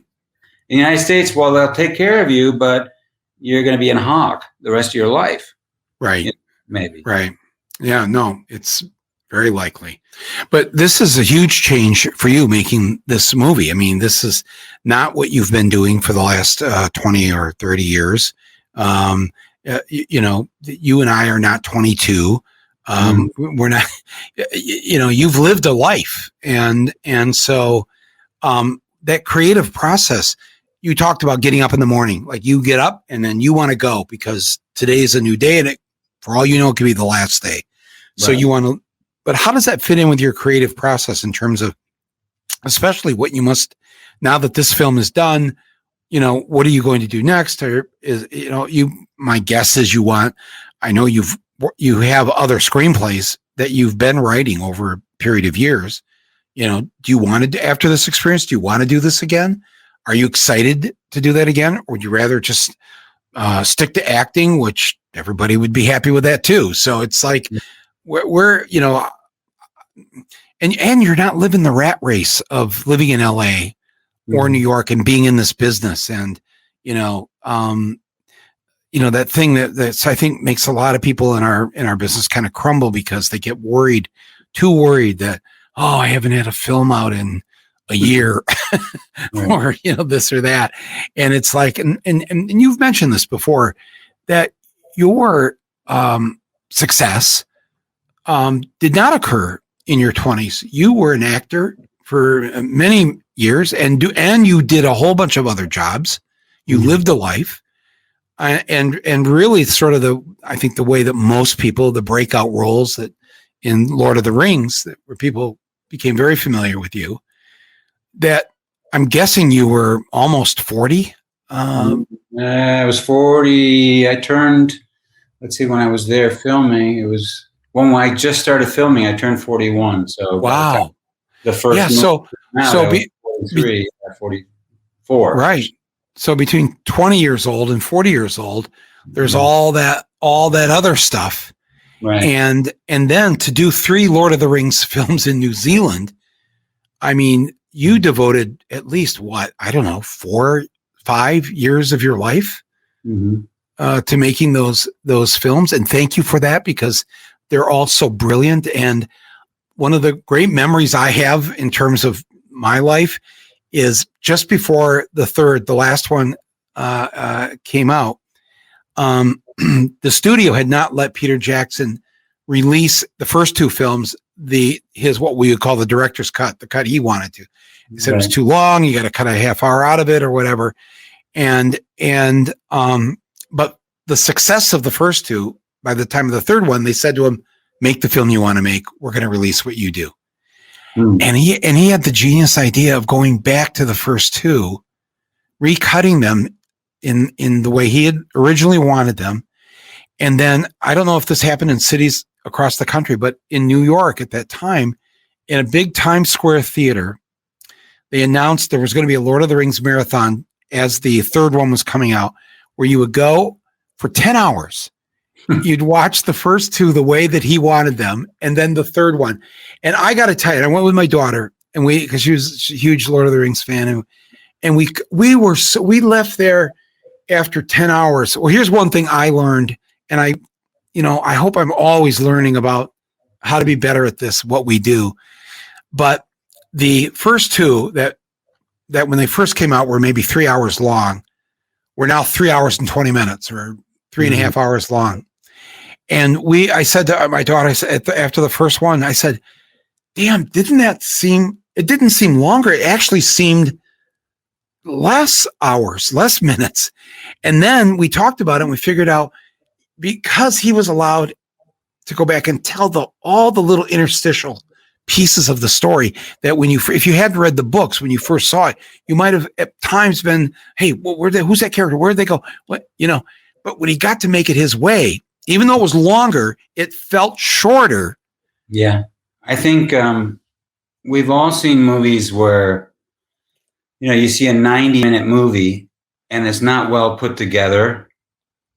S2: the United States, well, they'll take care of you, but you're going to be in hock the rest of your life.
S1: Right.
S2: Maybe.
S1: Right. Yeah, no, it's very likely. But this is a huge change for you making this movie. I mean, this is not what you've been doing for the last 20 or 30 years. You know, you and I are not 22. We're not, you know, you've lived a life. And so that creative process, you talked about getting up in the morning, like you get up and then you want to go because today is a new day and for all you know, it could be the last day. So you want to, but how does that fit in with your creative process in terms of, especially what you must, now that this film is done, you know, what are you going to do next? Or is, you know, my guess is I know you have other screenplays that you've been writing over a period of years. You know, do you want to, after this experience, do you want to do this again? Are you excited to do that again? Or would you rather just stick to acting, which everybody would be happy with that too? So it's like, we're you know, and you're not living the rat race of living in LA or New York and being in this business. And, you know, that thing that's, I think makes a lot of people in our business kind of crumble because they get too worried that, oh, I haven't had a film out in a year or, you know, this or that. And it's like, and you've mentioned this before, that your success did not occur in your 20s. You were an actor for many years and you did a whole bunch of other jobs. You lived a life. And really sort of I think the way that most people, the breakout roles that in Lord of the Rings, where people became very familiar with you, that I'm guessing you were almost 40.
S2: I was 40. I turned, let's see, when I was there filming, it was when I just started filming, I turned 41. So
S1: wow.
S2: The first
S1: so
S2: 43, 44.
S1: Right. So between 20 years old and 40 years old, there's all that other stuff.
S2: Right.
S1: And then to do 3 Lord of the Rings films in New Zealand, I mean, you devoted at least 4-5 years of your life to making those films. And thank you for that, because they're all so brilliant. And one of the great memories I have in terms of my life is just before the last one came out, the studio had not let Peter Jackson release the first 2 films, his what we would call the director's cut, the cut he wanted to. He said it was too long, you got to cut a half hour out of it or whatever. But the success of the first 2, by the time of the third one, they said to him, make the film you want to make. We're going to release what you do. And he had the genius idea of going back to the first 2, recutting them in the way he had originally wanted them. And then I don't know if this happened in cities across the country, but in New York at that time, in a big Times Square theater, they announced there was going to be a Lord of the Rings marathon as the third one was coming out, where you would go for 10 hours. You'd watch the first 2 the way that he wanted them, and then the third one. And I got to tell you, I went with my daughter, and because she was a huge Lord of the Rings fan, and we left there after 10 hours. Well, here's one thing I learned, and I hope I'm always learning about how to be better at this, what we do. But the first 2 that when they first came out were maybe 3 hours long, were now 3 hours and 20 minutes or 3.5 hours long. And I said to my daughter, after the first one, I said, damn, it didn't seem longer. It actually seemed less hours, less minutes. And then we talked about it and we figured out, because he was allowed to go back and tell all the little interstitial pieces of the story that if you hadn't read the books when you first saw it, you might have at times been, hey, who's that character? Where'd they go? What, but when he got to make it his way, even though it was longer, it felt shorter.
S2: Yeah. I think we've all seen movies where, you see a 90-minute movie and it's not well put together.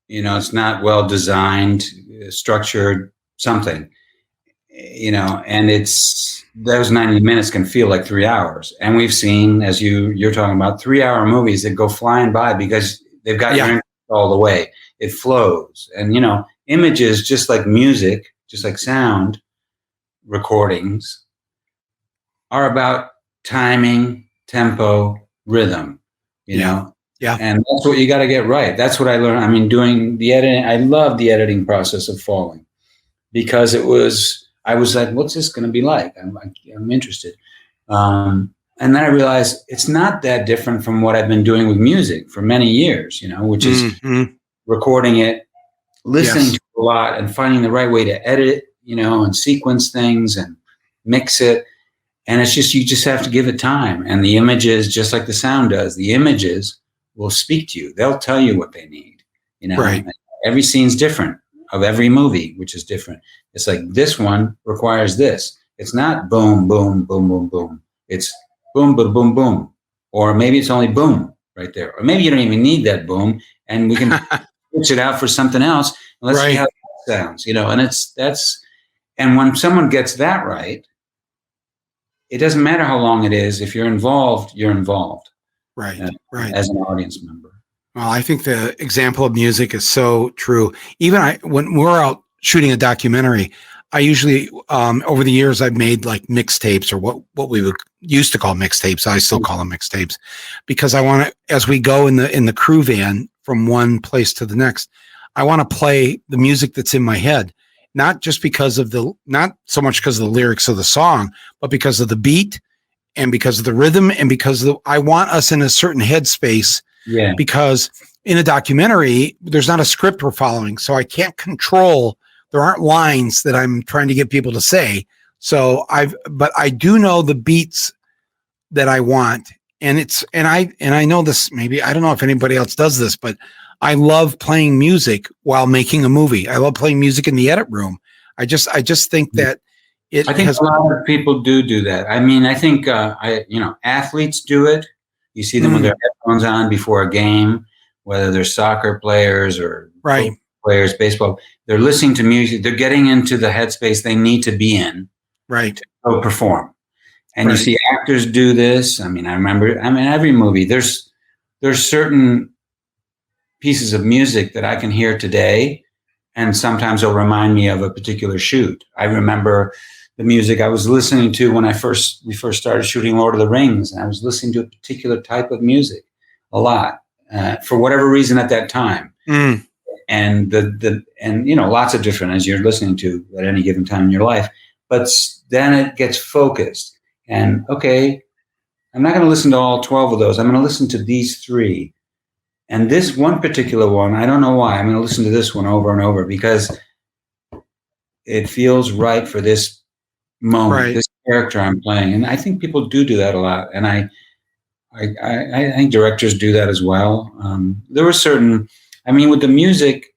S2: It's not well designed, structured, something, and those 90 minutes can feel like 3 hours. And we've seen, as you're talking about, 3-hour movies that go flying by because they've got your interest all the way. It flows. And, images, just like music, just like sound recordings, are about timing, tempo, rhythm, Yeah. And that's what you got to get right. That's what I learned. I mean, doing the editing, I love the editing process of Falling because I was like, what's this going to be like? I'm interested. And then I realized it's not that different from what I've been doing with music for many years, which is recording it, listening to it a lot and finding the right way to edit it, and sequence things and mix it. And it's just, you just have to give it time. And the images, just like the sound does, the images will speak to you. They'll tell you what they need,
S1: Right.
S2: Every scene's different of every movie, which is different. It's like, this one requires this. It's not boom, boom, boom, boom, boom. It's boom, boom, boom, boom. Or maybe it's only boom right there. Or maybe you don't even need that boom and we can switch it out for something else. And let's see how that sounds, and and when someone gets that right, it doesn't matter how long it is. If you're involved, you're involved.
S1: Right.
S2: As an audience member.
S1: Well, I think the example of music is so true. Even when we're out shooting a documentary, I usually, over the years, I've made like mixtapes, or what we would used to call mixtapes. I still call them mixtapes because I want to, as we go in the crew van from one place to the next, I want to play the music that's in my head, not so much because of the lyrics of the song, but because of the beat and because of the rhythm and because I want us in a certain headspace.
S2: Yeah.
S1: Because in a documentary, there's not a script we're following, so I can't control. There aren't lines that I'm trying to get people to say. So but I do know the beats that I want, and I know this. Maybe I don't know if anybody else does this, but I love playing music while making a movie. I love playing music in the edit room. I just think that
S2: I think a lot of people do that. I mean, I think athletes do it. You see them with their headphones on before a game, whether they're soccer players or football players, baseball. They're listening to music. They're getting into the headspace they need to be in, to go perform. And you see actors do this. I mean, every movie, there's certain pieces of music that I can hear today, and sometimes it'll remind me of a particular shoot. I remember the music I was listening to when we first started shooting Lord of the Rings, and I was listening to a particular type of music a lot for whatever reason at that time. And lots of different, as you're listening to at any given time in your life. But then it gets focused, and okay, I'm not going to listen to all 12 of those. I'm going to listen to these 3. And this one particular one, I don't know why, I'm going to listen to this one over and over because it feels right for this moment, this character I'm playing. And I think people do that a lot. And I think directors do that as well. There were with the music,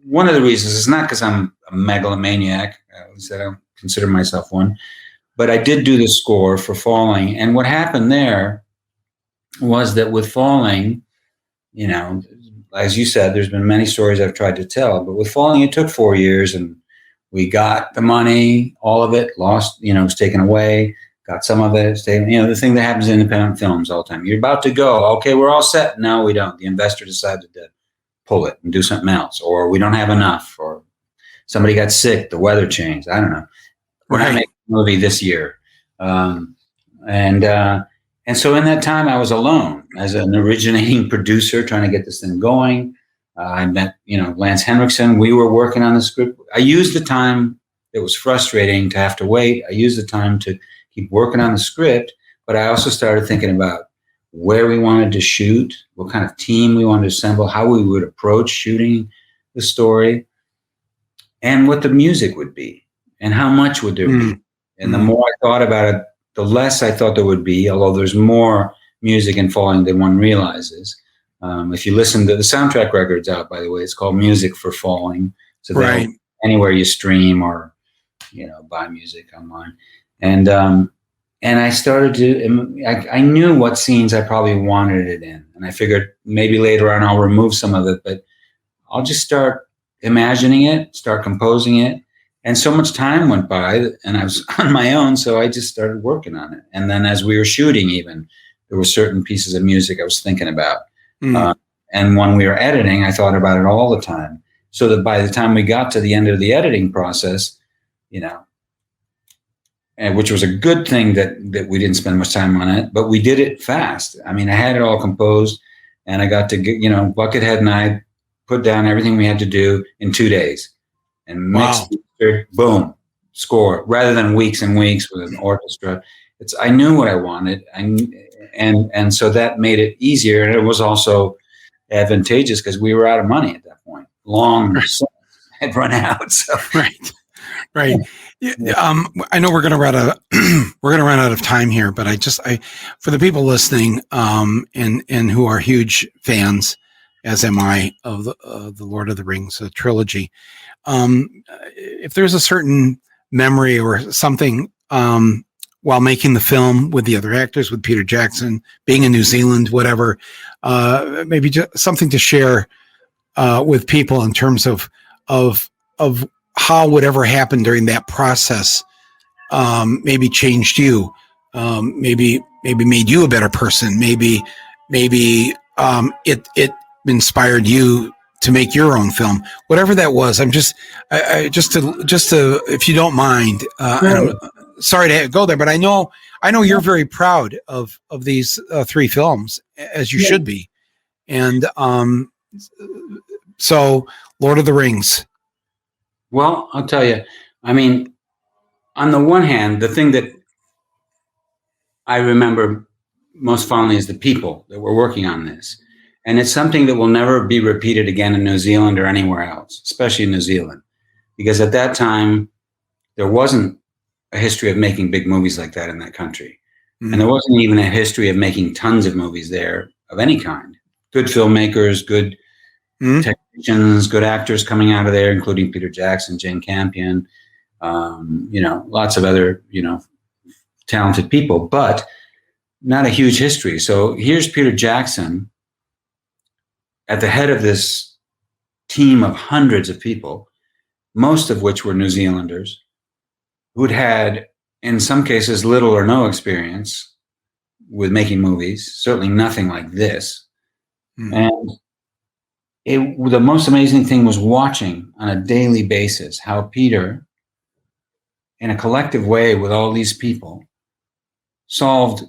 S2: one of the reasons is not because I'm a megalomaniac, at least I don't consider myself one, but I did do the score for Falling. And what happened there was that with Falling, as you said, there's been many stories I've tried to tell, but with Falling, it took 4 years, and we got the money, all of it, lost, was taken away, got some of it, the thing that happens in independent films all the time. You're about to go, okay, we're all set. No, we don't. The investor decided to pull it and do something else, or we don't have enough, or somebody got sick, the weather changed. I don't know. We're not making a movie this year. And so in that time, I was alone as an originating producer trying to get this thing going. I met, Lance Henriksen. We were working on the script. I used the time. It was frustrating to have to wait. I used the time to keep working on the script, but I also started thinking about where we wanted to shoot, what kind of team we wanted to assemble, how we would approach shooting the story, and what the music would be, and how much would there be. And the more I thought about it, the less I thought there would be, although there's more music in Falling than one realizes. If you listen to the soundtrack record's out, by the way, it's called Music for Falling. So
S1: right.
S2: Anywhere you stream or, buy music online. And I started to, I knew what scenes I probably wanted it in. And I figured maybe later on I'll remove some of it, but I'll just start imagining it, start composing it. And so much time went by and I was on my own. So I just started working on it. And then as we were shooting even, there were certain pieces of music I was thinking about. And when we were editing, I thought about it all the time. So that by the time we got to the end of the editing process, and which was a good thing that we didn't spend much time on it, but we did it fast. I mean, I had it all composed and I got to get, Buckethead and I put down everything we had to do in 2 days and mixed, boom, score, rather than weeks and weeks with an orchestra. I knew what I wanted. And so that made it easier. And it was also advantageous because we were out of money at that point. Had run out. So.
S1: Right. I know we're going to run out of time here, but for the people listening, and who are huge fans, as am I, of the Lord of the Rings trilogy. If there's a certain memory or something, while making the film with the other actors, with Peter Jackson, being in New Zealand, whatever, maybe just something to share with people in terms of how whatever happened during that process maybe changed you, maybe made you a better person, maybe it inspired you to make your own film, whatever that was. I'm just to if you don't mind, I'm sorry to go there, but I know you're very proud of these 3 films, as you should be, and so Lord of the Rings.
S2: Well, I'll tell you, I mean, on the one hand, the thing that I remember most fondly is the people that were working on this. And it's something that will never be repeated again in New Zealand or anywhere else, especially in New Zealand. Because at that time, there wasn't a history of making big movies like that in that country. Mm-hmm. And there wasn't even a history of making tons of movies there of any kind. Good filmmakers, good technicians, good actors coming out of there, including Peter Jackson, Jane Campion, lots of other, talented people, but not a huge history. So here's Peter Jackson at the head of this team of hundreds of people, most of which were New Zealanders, who'd had, in some cases, little or no experience with making movies, certainly nothing like this. And the most amazing thing was watching on a daily basis how Peter, in a collective way with all these people, solved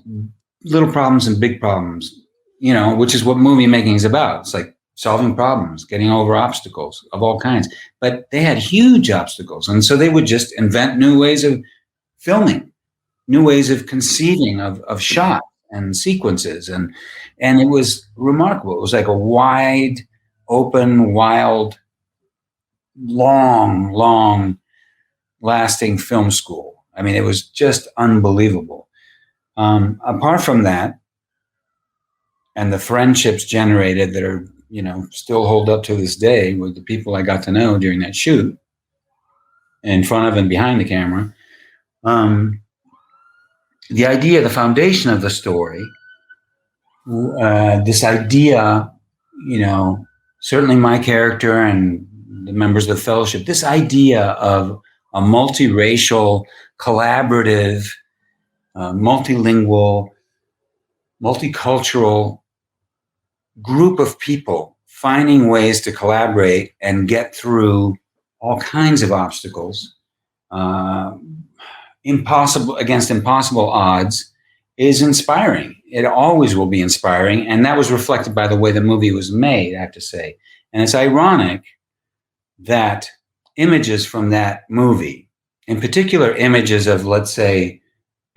S2: little problems and big problems, which is what movie making is about. It's like solving problems, getting over obstacles of all kinds. But they had huge obstacles. And so they would just invent new ways of filming, new ways of conceiving of shot and sequences. And it was remarkable. It was like a wide, open, wild, long lasting film school. I mean, it was just unbelievable. Apart from that, and the friendships generated that are, still hold up to this day with the people I got to know during that shoot, in front of and behind the camera. The idea, the foundation of the story, this idea, certainly my character and the members of the fellowship, this idea of a multiracial, collaborative, multilingual, multicultural group of people finding ways to collaborate and get through all kinds of obstacles, impossible odds, is inspiring. It always will be inspiring. And that was reflected by the way the movie was made, I have to say. And it's ironic that images from that movie, in particular images of, let's say,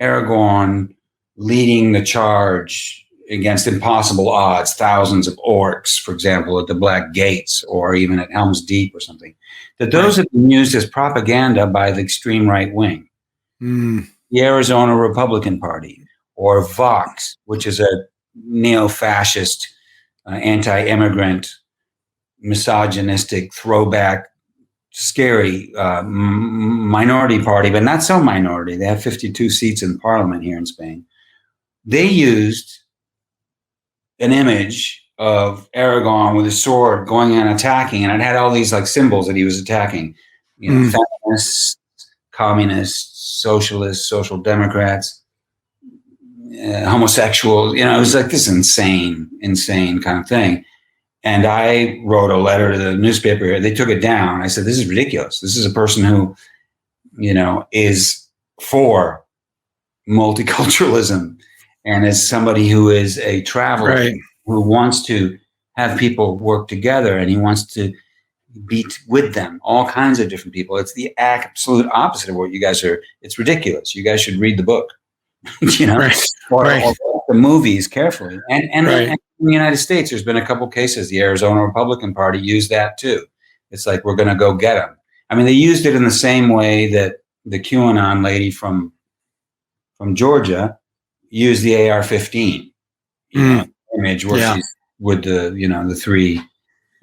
S2: Aragorn leading the charge against impossible odds, thousands of orcs, for example, at the Black Gates or even at Helm's Deep or something, that those have been used as propaganda by the extreme right wing.
S1: Mm.
S2: the Arizona Republican Party, or Vox, which is a neo-fascist, anti-immigrant, misogynistic, throwback, scary minority party, but not so minority. They have 52 seats in parliament here in Spain. They used an image of Aragon with a sword going and attacking, and it had all these like symbols that he was attacking. Feminists, communists, socialists, social democrats, homosexuals. It was like this insane kind of thing. And I wrote a letter to the newspaper. They took it down. I said, "This is ridiculous. This is a person who, is for multiculturalism, and is somebody who is a traveler,
S1: right,
S2: who wants to have people work together, and he wants to be with them, all kinds of different people. It's the absolute opposite of what you guys are. It's ridiculous. You guys should read the book,
S1: right,
S2: or
S1: right.
S2: the movies carefully. And
S1: Right.
S2: in the United States, there's been a couple cases. The Arizona Republican Party used that too. It's like, we're going to go get them. I mean, they used it in the same way that the QAnon lady from Georgia used the AR-15 image where she's with the three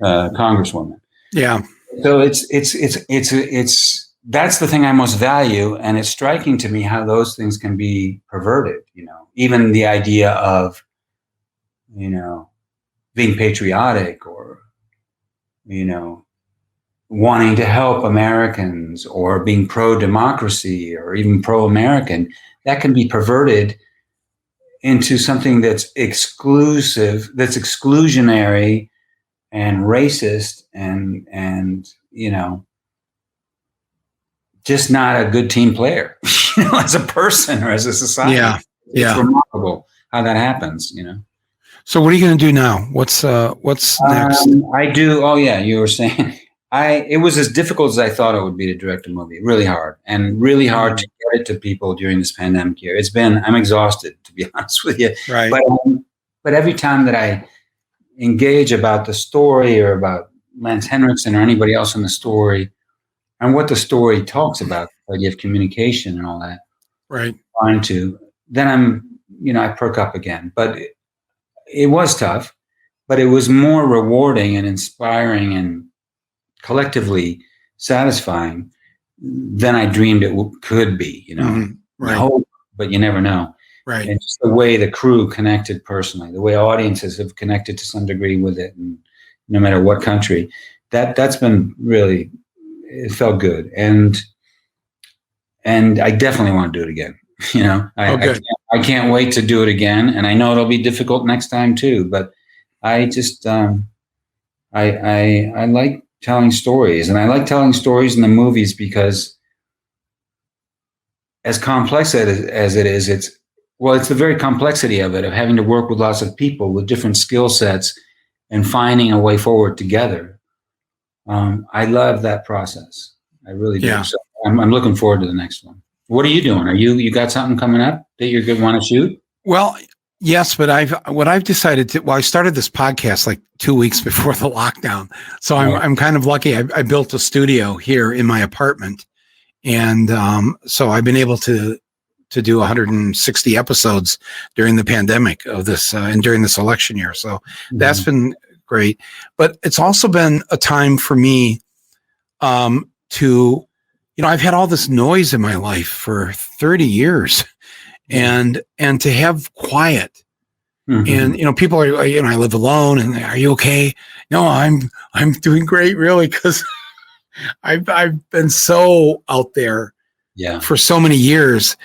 S2: congresswomen.
S1: Yeah.
S2: So it's that's the thing I most value, and it's striking to me how those things can be perverted. Even the idea of being patriotic, or wanting to help Americans, or being pro-democracy, or even pro-American, that can be perverted into something that's exclusive, that's exclusionary and racist, and just not a good team player, as a person or as a society.
S1: Yeah.
S2: It's remarkable how that happens,
S1: So what are you going to do now? What's next?
S2: I do. Oh yeah, you were saying. It was as difficult as I thought it would be to direct a movie. Really hard, and really hard to get it to people during this pandemic year. I'm exhausted, to be honest with you.
S1: Right.
S2: But every time that I engage about the story, or about Lance Henriksen or anybody else in the story, and what the story talks about, the idea of communication and all that,
S1: right,
S2: then I perk up again. But it was tough, but it was more rewarding and inspiring and collectively satisfying than I dreamed it could be.
S1: Right.
S2: Hope, but you never know.
S1: Right.
S2: And just the way the crew connected personally, the way audiences have connected to some degree with it, and no matter what country, that's been really, it felt good. And I definitely want to do it again. I can't wait to do it again. And I know it'll be difficult next time too, but I just, I like telling stories, and I like telling stories in the movies because, as complex as it is, it's the very complexity of it, of having to work with lots of people with different skill sets and finding a way forward together. I love that process. I really do.
S1: Yeah.
S2: So I'm looking forward to the next one. What are you doing? You got something coming up that you're going to want to shoot?
S1: Well, yes, but I've decided to. Well, I started this podcast like 2 weeks before the lockdown, so I'm kind of lucky. I built a studio here in my apartment, and so I've been able to do 160 episodes during the pandemic of this and during this election year. So that's been great. But it's also been a time for me to, I've had all this noise in my life for 30 years. And to have quiet, and people are, I live alone, and are you okay? No, I'm doing great, really, because I've been so out there for so many years.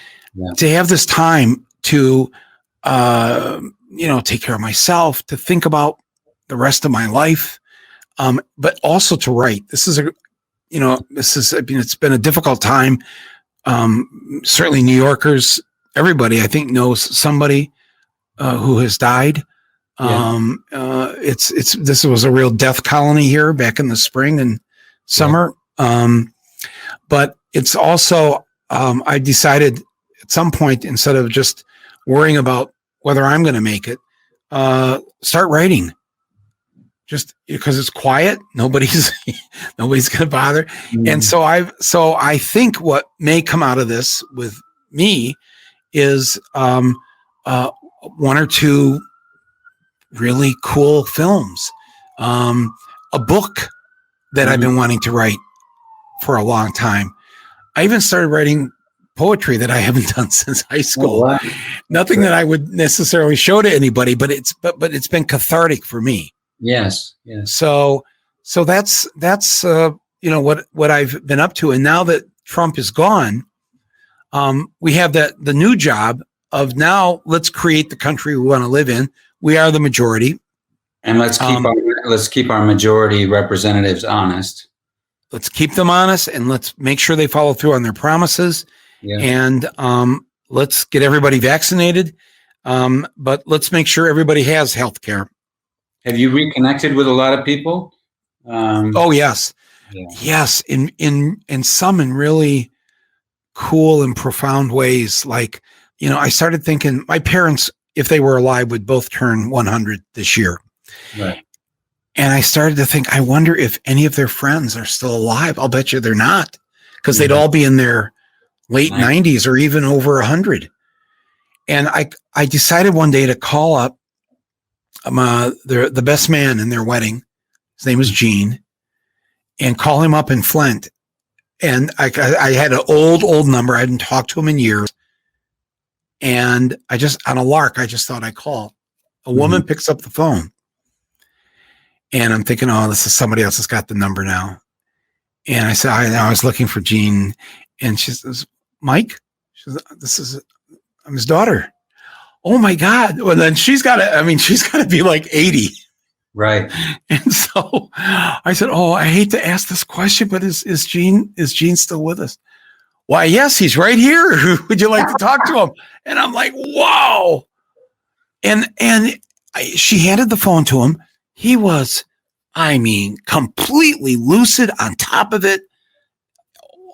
S1: To have this time to take care of myself, to think about the rest of my life, but also to write. This is it's been a difficult time. Certainly New Yorkers, everybody, I think, knows somebody who has died. This was a real death colony here back in the spring and summer. But it's also, I decided at some point, instead of just worrying about whether I'm going to make it, start writing. just because it's quiet, nobody's going to bother.
S2: Mm.
S1: And so I think what may come out of this with me is one or two really cool films, a book that I've been wanting to write for a long time. I even started writing poetry that I haven't done since high school.
S2: Oh, wow.
S1: Nothing that I would necessarily show to anybody, but it's been cathartic for me.
S2: Yes. Yes.
S1: So that's what I've been up to. And now that Trump is gone, we have the new job of now let's create the country we want to live in. We are the majority.
S2: And let's keep our majority representatives honest.
S1: Let's keep them honest, and let's make sure they follow through on their promises. Yeah. And let's get everybody vaccinated. But let's make sure everybody has health care.
S2: Have you reconnected with a lot of people?
S1: Oh, yes. Yeah. Yes. In some in really cool and profound ways. Like, I started thinking my parents, if they were alive, would both turn 100 this year.
S2: Right.
S1: And I started to think, I wonder if any of their friends are still alive. I'll bet you they're not, because they'd all be in their late 90s or even over 100. And I decided one day to call up the best man in their wedding. His name was Gene, and call him up in Flint. And I had an old number. I hadn't talked to him in years. And on a lark, I just thought I'd call. A woman picks up the phone. And I'm thinking, oh, this is somebody else that's got the number now. And I said, I was looking for Gene. And she says, Mike? She says, I'm his daughter. Oh my God. Well, then she's got to be like 80.
S2: Right.
S1: And so I said, oh, I hate to ask this question, but is Gene still with us? Why, yes, he's right here. Would you like to talk to him? And I'm like, wow. And she handed the phone to him. He was, completely lucid, on top of it,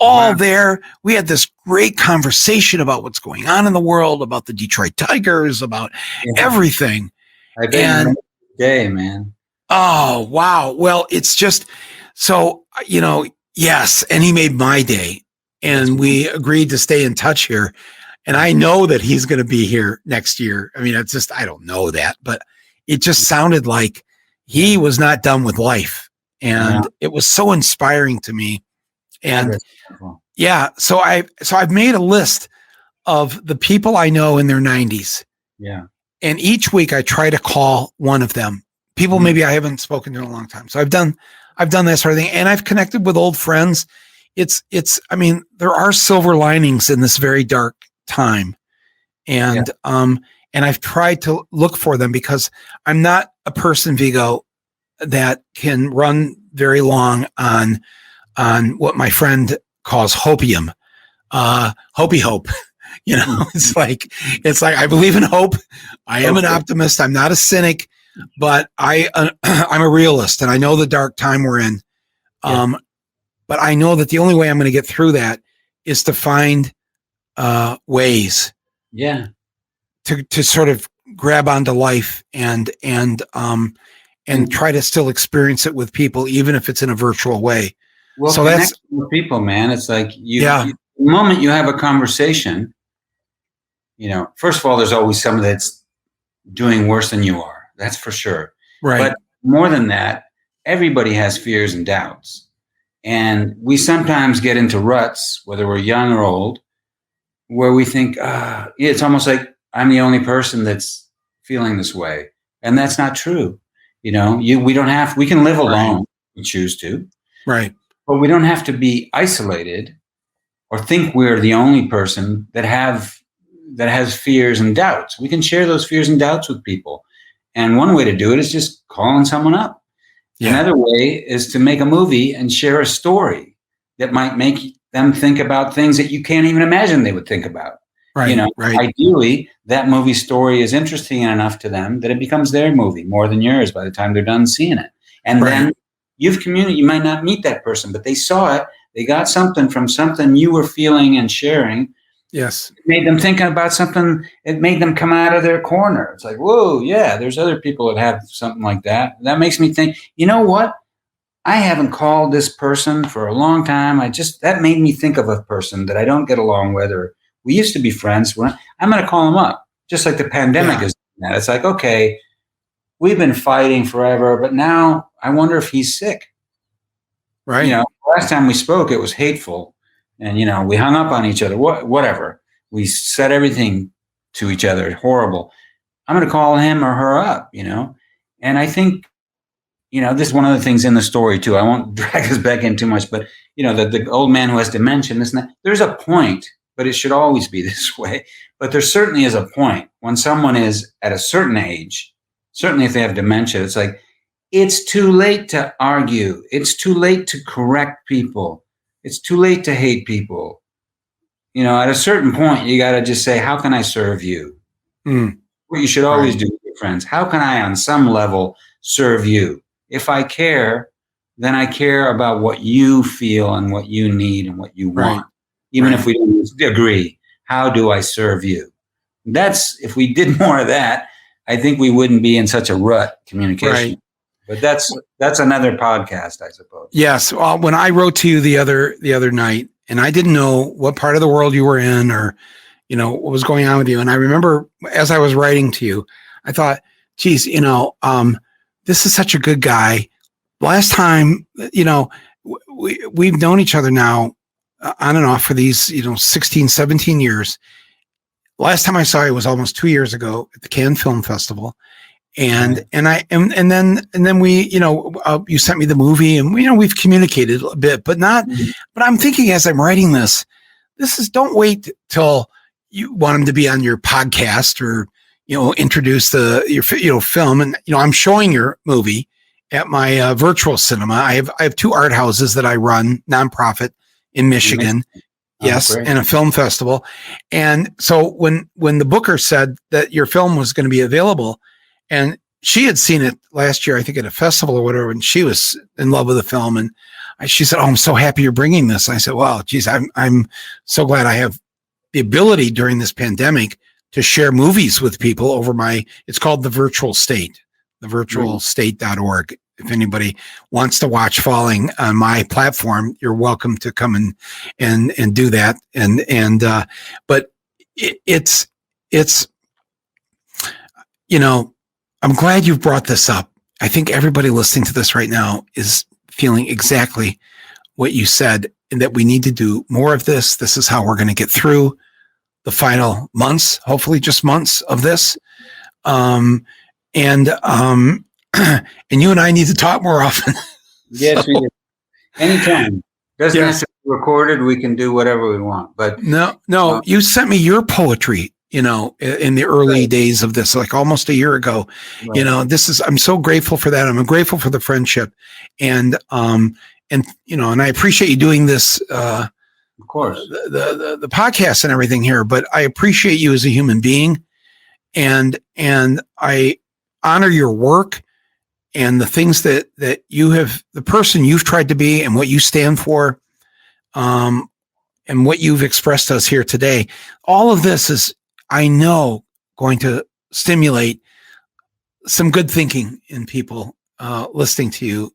S1: all there. We had this great conversation about what's going on in the world, about the Detroit Tigers, about everything.
S2: I bet day, man.
S1: Oh, wow. Well, it's just, so, yes. And he made my day, and we agreed to stay in touch here. And I know that he's going to be here next year. It's just, I don't know that, but it just sounded like he was not done with life. And it was so inspiring to me. And so I've made a list of the people I know in their 90s.
S2: Yeah.
S1: And each week I try to call one of them. People maybe I haven't spoken to in a long time. So I've done that sort of thing. And I've connected with old friends. There are silver linings in this very dark time. And I've tried to look for them, because I'm not a person, Viggo, that can run very long on what my friend calls hopium, hopey hope. It's like I believe in hope. I am an optimist. I'm not a cynic, but I'm a realist, and I know the dark time we're in. But I know that the only way I'm going to get through that is to find ways.
S2: Yeah.
S1: To sort of grab onto life and try to still experience it with people, even if it's in a virtual way.
S2: Well, so that's with people, man. It's like the moment you have a conversation, first of all, there's always someone that's doing worse than you are. That's for sure.
S1: Right.
S2: But more than that, everybody has fears and doubts. And we sometimes get into ruts, whether we're young or old, where we think, it's almost like I'm the only person that's feeling this way. And that's not true. We can live alone if we choose to.
S1: Right.
S2: But we don't have to be isolated or think we're the only person that has fears and doubts. We can share those fears and doubts with people. And one way to do it is just calling someone up. Yeah. Another way is to make a movie and share a story that might make them think about things that you can't even imagine they would think about.
S1: Right.
S2: Ideally, that movie story is interesting enough to them that it becomes their movie more than yours by the time they're done seeing it. And then you might not meet that person, but they saw it. They got something from something you were feeling and sharing,
S1: Yes.
S2: It made them thinking about something. It made them come out of their corner. It's like, whoa, yeah, there's other people that have something like that. That makes me think, you know what? I haven't called this person for a long time. That made me think of a person that I don't get along with, or we used to be friends. I'm going to call him up, just like the pandemic is doing that. It's like, okay, we've been fighting forever, but now I wonder if he's sick.
S1: Right.
S2: You know, last time we spoke, it was hateful, and we hung up on each other. Whatever. We said everything to each other, horrible. I'm going to call him or her up. And I think. This is one of the things in the story too. I won't drag us back in too much, but the old man who has dementia, this and that, there's a point, but it should always be this way. But there certainly is a point when someone is at a certain age, certainly if they have dementia, it's like, it's too late to argue. It's too late to correct people. It's too late to hate people. At a certain point, you got to just say, how can I serve you? What you should always do with your friends. How can I, on some level, serve you? If I care, then I care about what you feel and what you need and what you want. Even if we don't agree, how do I serve you? If we did more of that, I think we wouldn't be in such a rut communication. But that's another podcast, I suppose.
S1: Yes. When I wrote to you the other night, and I didn't know what part of the world you were in, or what was going on with you, and I remember as I was writing to you, I thought, geez, this is such a good guy. Last time, we've known each other now on and off for these, 16, 17 years. Last time I saw you was almost 2 years ago at the Cannes Film Festival. And then we, you sent me the movie, and we've communicated a bit, but I'm thinking as I'm writing this is, don't wait till you want him to be on your podcast or, introduce your film. And, I'm showing your movie at my virtual cinema. I have two art houses that I run, nonprofit in Michigan. Yes.
S2: Great.
S1: And a film festival. And so when the booker said that your film was going to be available, and she had seen it last year, I think at a festival or whatever, and she was in love with the film. And she said, "Oh, I'm so happy you're bringing this." I said, "Well, geez, I'm so glad I have the ability during this pandemic to share movies with people over it's called The Virtual State, thevirtualstate.org. If anybody wants to watch Falling on my platform, you're welcome to come and do that. But it's, I'm glad you've brought this up. I think everybody listening to this right now is feeling exactly what you said, and that we need to do more of this. This is how we're going to get through the final months, hopefully just months of this. And you and I need to talk more often.
S2: Yes, we do. Anytime. Doesn't have to be recorded. We can do whatever we want. But
S1: no, you sent me your poetry, in the early days of this, like almost a year ago. Right. I'm so grateful for that. I'm grateful for the friendship, and I appreciate you doing this.
S2: Of course,
S1: the podcast and everything here, but I appreciate you as a human being, and I honor your work and the things that you have, the person you've tried to be, and what you stand for, and what you've expressed to us here today. All of this is, I know, going to stimulate some good thinking in people listening to you,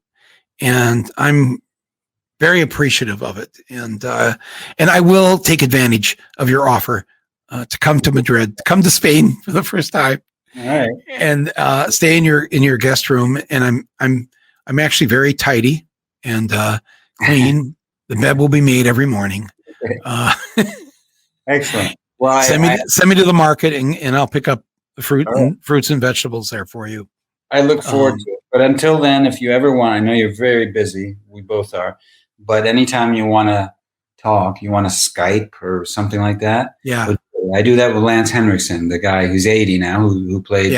S1: and I'm very appreciative of it, and I will take advantage of your offer to come to Madrid, to come to Spain for the first time,
S2: all right,
S1: and stay in your guest room. And I'm actually very tidy and clean. The bed will be made every morning.
S2: Excellent. Well,
S1: send me to the market, and I'll pick up the fruits and vegetables there for you.
S2: I look forward to it. But until then, if you ever want, I know you're very busy. We both are. But anytime you want to talk, you want to Skype or something like that.
S1: Yeah.
S2: I do that with Lance Henriksen, the guy who's 80 now, who played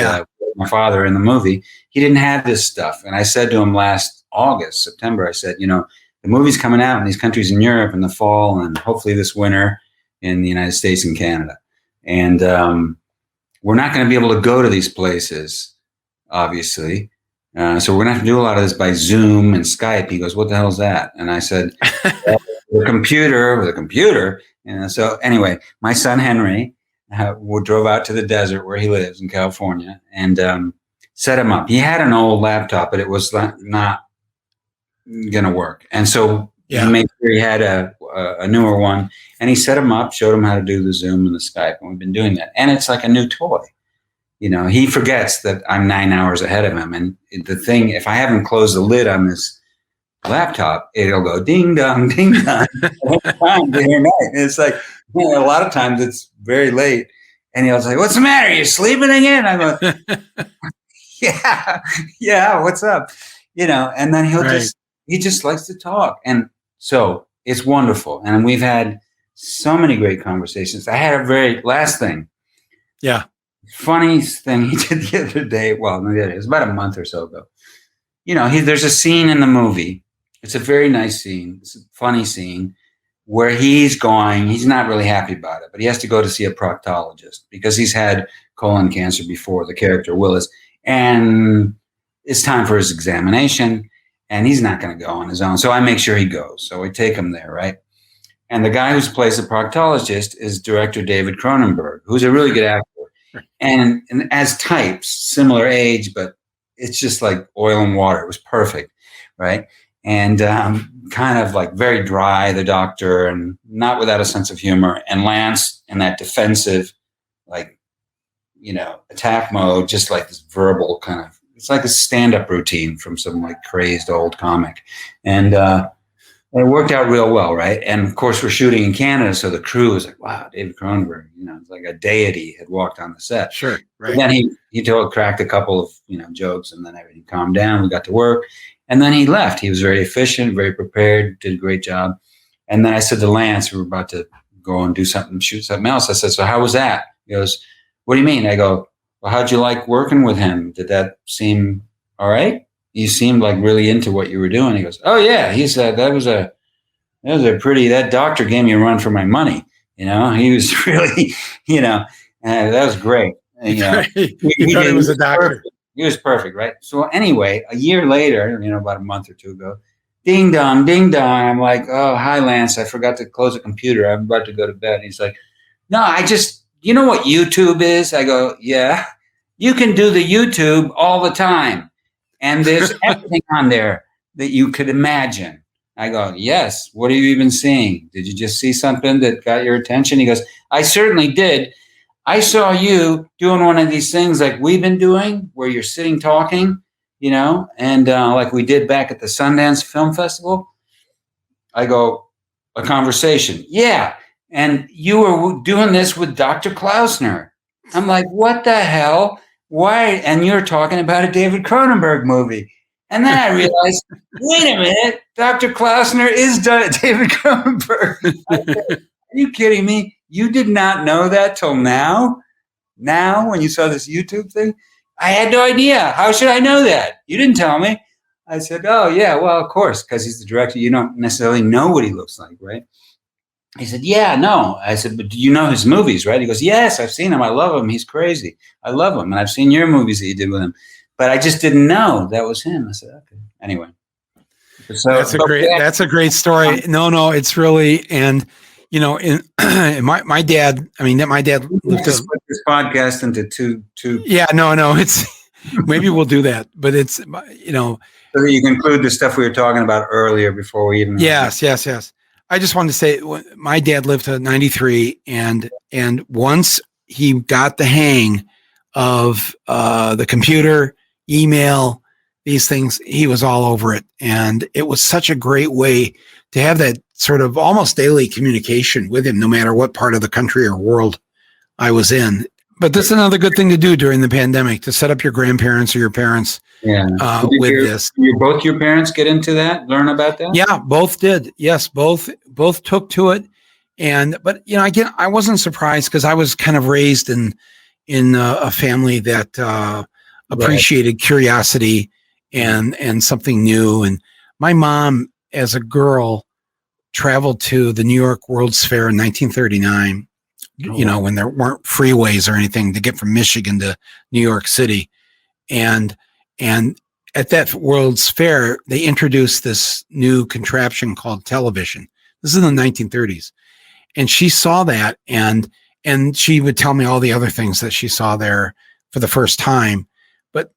S2: my father in the movie. He didn't have this stuff. And I said to him last September, I said, the movie's coming out in these countries in Europe in the fall, and hopefully this winter in the United States and Canada. And we're not going to be able to go to these places, obviously. So we're going to have to do a lot of this by Zoom and Skype. He goes, "What the hell is that?" And I said, well, the computer with a computer. So anyway, my son Henry drove out to the desert where he lives in California and set him up. He had an old laptop, but it was not going to work. And so he made sure he had a newer one, and he set him up, showed him how to do the Zoom and the Skype. And we've been doing that. And it's like a new toy. He forgets that I'm 9 hours ahead of him. And the thing, if I haven't closed the lid on this laptop, it'll go ding dong, ding dong. It's like, a lot of times it's very late. And he'll say, "What's the matter? You sleeping again?" I go, yeah, what's up? And then he just likes to talk. And so it's wonderful. And we've had so many great conversations. I had a very last thing.
S1: Yeah.
S2: Funniest thing he did the other day. Well, it was about a month or so ago. There's a scene in the movie. It's a very nice scene. It's a funny scene where he's not really happy about it, but he has to go to see a proctologist because he's had colon cancer before, the character Willis, and it's time for his examination, and he's not going to go on his own. So I make sure he goes. So we take him there, right? And the guy who plays the proctologist is director David Cronenberg, who's a really good actor. And as types, similar age, but it's just like oil and water. It was perfect, right? And kind of like very dry, the doctor, and not without a sense of humor. And Lance in that defensive, attack mode, just like this verbal kind of, it's like a stand-up routine from some like crazed old comic. And it worked out real well, right? And of course, we're shooting in Canada, so the crew was like, "Wow, David Cronenberg, it's like a deity had walked on the set."
S1: Sure, right.
S2: And then he cracked a couple of jokes, and then everything calmed down. We got to work, and then he left. He was very efficient, very prepared, did a great job. And then I said to Lance, we were about to go and shoot something else. I said, "So how was that?" He goes, "What do you mean?" I go, "Well, how'd you like working with him? Did that seem all right? You seemed like really into what you were doing." He goes, "Oh yeah." He said, that doctor gave me a run for my money. He was really, that was great.
S1: He thought he was a doctor.
S2: Perfect. He was perfect, right? So anyway, a year later, about a month or two ago, ding dong, ding dong. I'm like, "Oh, hi, Lance. I forgot to close the computer. I'm about to go to bed." And he's like, "No, you know what YouTube is?" I go, "Yeah, you can do the YouTube all the time. And there's everything on there that you could imagine." I go, "Yes. What are you even seeing? Did you just see something that got your attention?" He goes, "I certainly did. I saw you doing one of these things like we've been doing where you're sitting talking, and like we did back at the Sundance Film Festival." I go, "A conversation." "Yeah. And you were doing this with Dr. Klausner." I'm like, "What the hell? Why?" "And you're talking about a David Cronenberg movie." And then I realized, wait a minute, Dr. Klausner is David Cronenberg. I said, "Are you kidding me? You did not know that till now? Now, when you saw this YouTube thing?" "I had no idea. How should I know that? You didn't tell me." I said, "Oh, yeah, well, of course, because he's the director. You don't necessarily know what he looks like, right?" He said, "Yeah, no." I said, "But do you know his movies, right?" He goes, "Yes, I've seen him. I love him. He's crazy. I love him. And I've seen your movies that you did with him. But I just didn't know that was him." I said, "Okay." Anyway. So,
S1: that's a great story. No, it's really, and my dad lived
S2: to split this podcast into two.
S1: Yeah, no, it's maybe we'll do that, but it's
S2: so that you can include the stuff we were talking about earlier before we even.
S1: Yes. I just wanted to say my dad lived to 93, and once he got the hang of the computer, email, these things, he was all over it. And it was such a great way to have that sort of almost daily communication with him, no matter what part of the country or world I was in. But this is another good thing to do during the pandemic, to set up your grandparents or your parents with this.
S2: Both your parents get into that, learn about that?
S1: Yeah, both did. Yes, both took to it. But again, I wasn't surprised because I was kind of raised in a family that appreciated curiosity and something new. And my mom, as a girl, traveled to the New York World's Fair in 1939. When there weren't freeways or anything to get from Michigan to New York City. And at that World's Fair, they introduced this new contraption called television, This is in the 1930s. And she saw that, and she would tell me all the other things that she saw there for the first time. But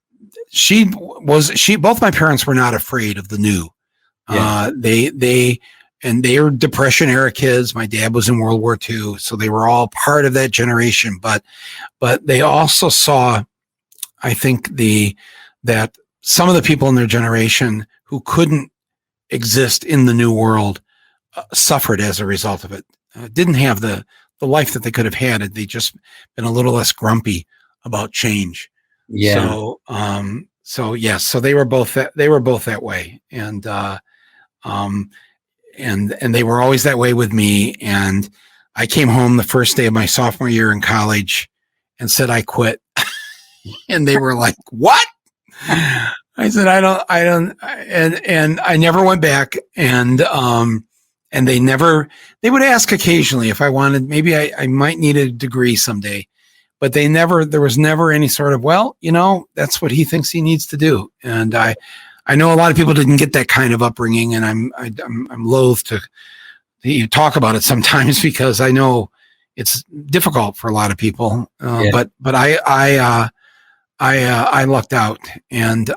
S1: both my parents were not afraid of the new. Yeah. They are Depression era kids. My dad was in World War II, so they were all part of that generation. But they also saw, I think, that some of the people in their generation who couldn't exist in the new world suffered as a result of it. Didn't have the life that they could have had had they just been a little less grumpy about change. Yeah. So yes, so they were both that way, and they were always that way with me. And I came home the first day of my sophomore year in college and said I quit, and they were like, "What?" I said, I don't, and I never went back. And they would ask occasionally if I wanted, maybe I might need a degree someday, but there was never any sort of, well, that's what he thinks he needs to do. And I know a lot of people didn't get that kind of upbringing, and I'm loath to talk about it sometimes because I know it's difficult for a lot of people. But I lucked out, and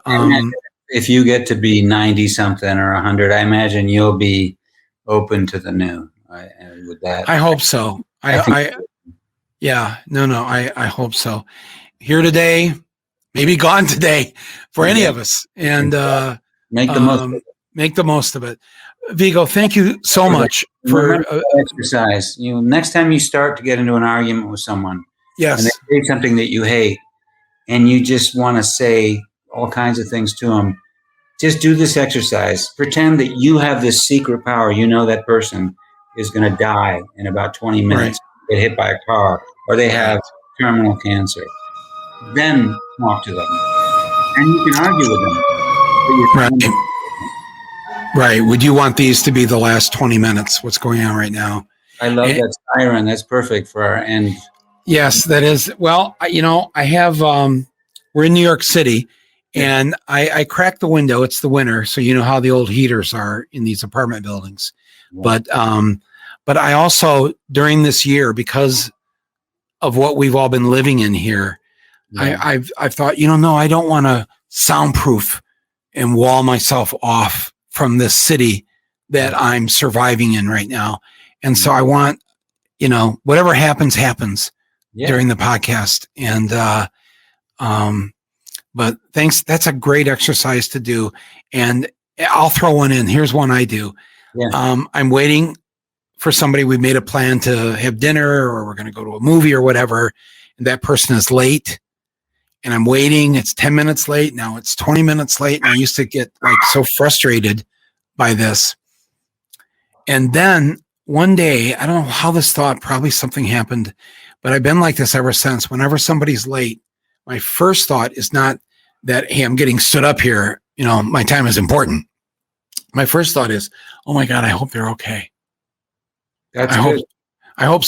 S2: if you get to be 90 something or 100, I imagine you'll be open to the new. With that,
S1: I hope so. I hope so. Here today, maybe gone today for any of us, and
S2: make the most of it.
S1: Make the most of it. Viggo, thank you so much for
S2: exercise. Next time you start to get into an argument with someone,
S1: yes,
S2: and they say something that you hate, and you just want to say all kinds of things to them, just do this exercise. Pretend that you have this secret power. That person is going to die in about 20 minutes, get hit by a car, or they have terminal cancer. Then talk to them. And you can argue with them.
S1: Right. Would you want these to be the last 20 minutes? What's going on right now?
S2: I love that siren. That's perfect for our end.
S1: Yes, that is. Well, I have, we're in New York City, and I cracked the window. It's the winter, so you know how the old heaters are in these apartment buildings. Yeah. But I also, during this year, because of what we've all been living in here, I've thought, no, I don't want to soundproof and wall myself off from this city that I'm surviving in right now. And so I want, whatever happens during the podcast. And, but thanks. That's a great exercise to do. And I'll throw one in. Here's one I do. Yeah. I'm waiting for somebody. We made a plan to have dinner, or we're going to go to a movie or whatever. And that person is late, and I'm waiting. It's 10 minutes late. Now it's 20 minutes late. And I used to get so frustrated by this. And then one day, I don't know how this thought, probably something happened, but I've been like this ever since. Whenever somebody's late, my first thought is not that, hey, I'm getting stood up here. My time is important. My first thought is, oh my God, I hope they're okay. I hope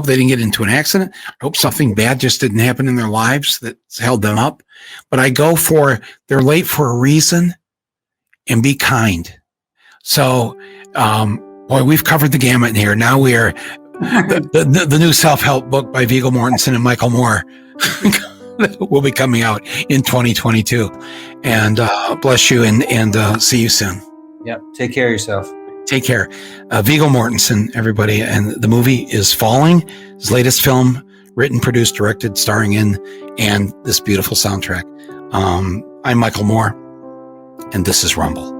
S1: they didn't get into an accident. I hope something bad just didn't happen in their lives that's held them up. But I go for, they're late for a reason, and be kind. So, boy, we've covered the gamut here. Now we are the new self-help book by Viggo Mortensen and Michael Moore will be coming out in 2022. And bless you, and see you soon.
S2: Yep. Take care of yourself.
S1: Take care. Viggo Mortensen, everybody. And the movie is Falling, his latest film, written, produced, directed, starring in, and this beautiful soundtrack. I'm Michael Moore, and this is Rumble.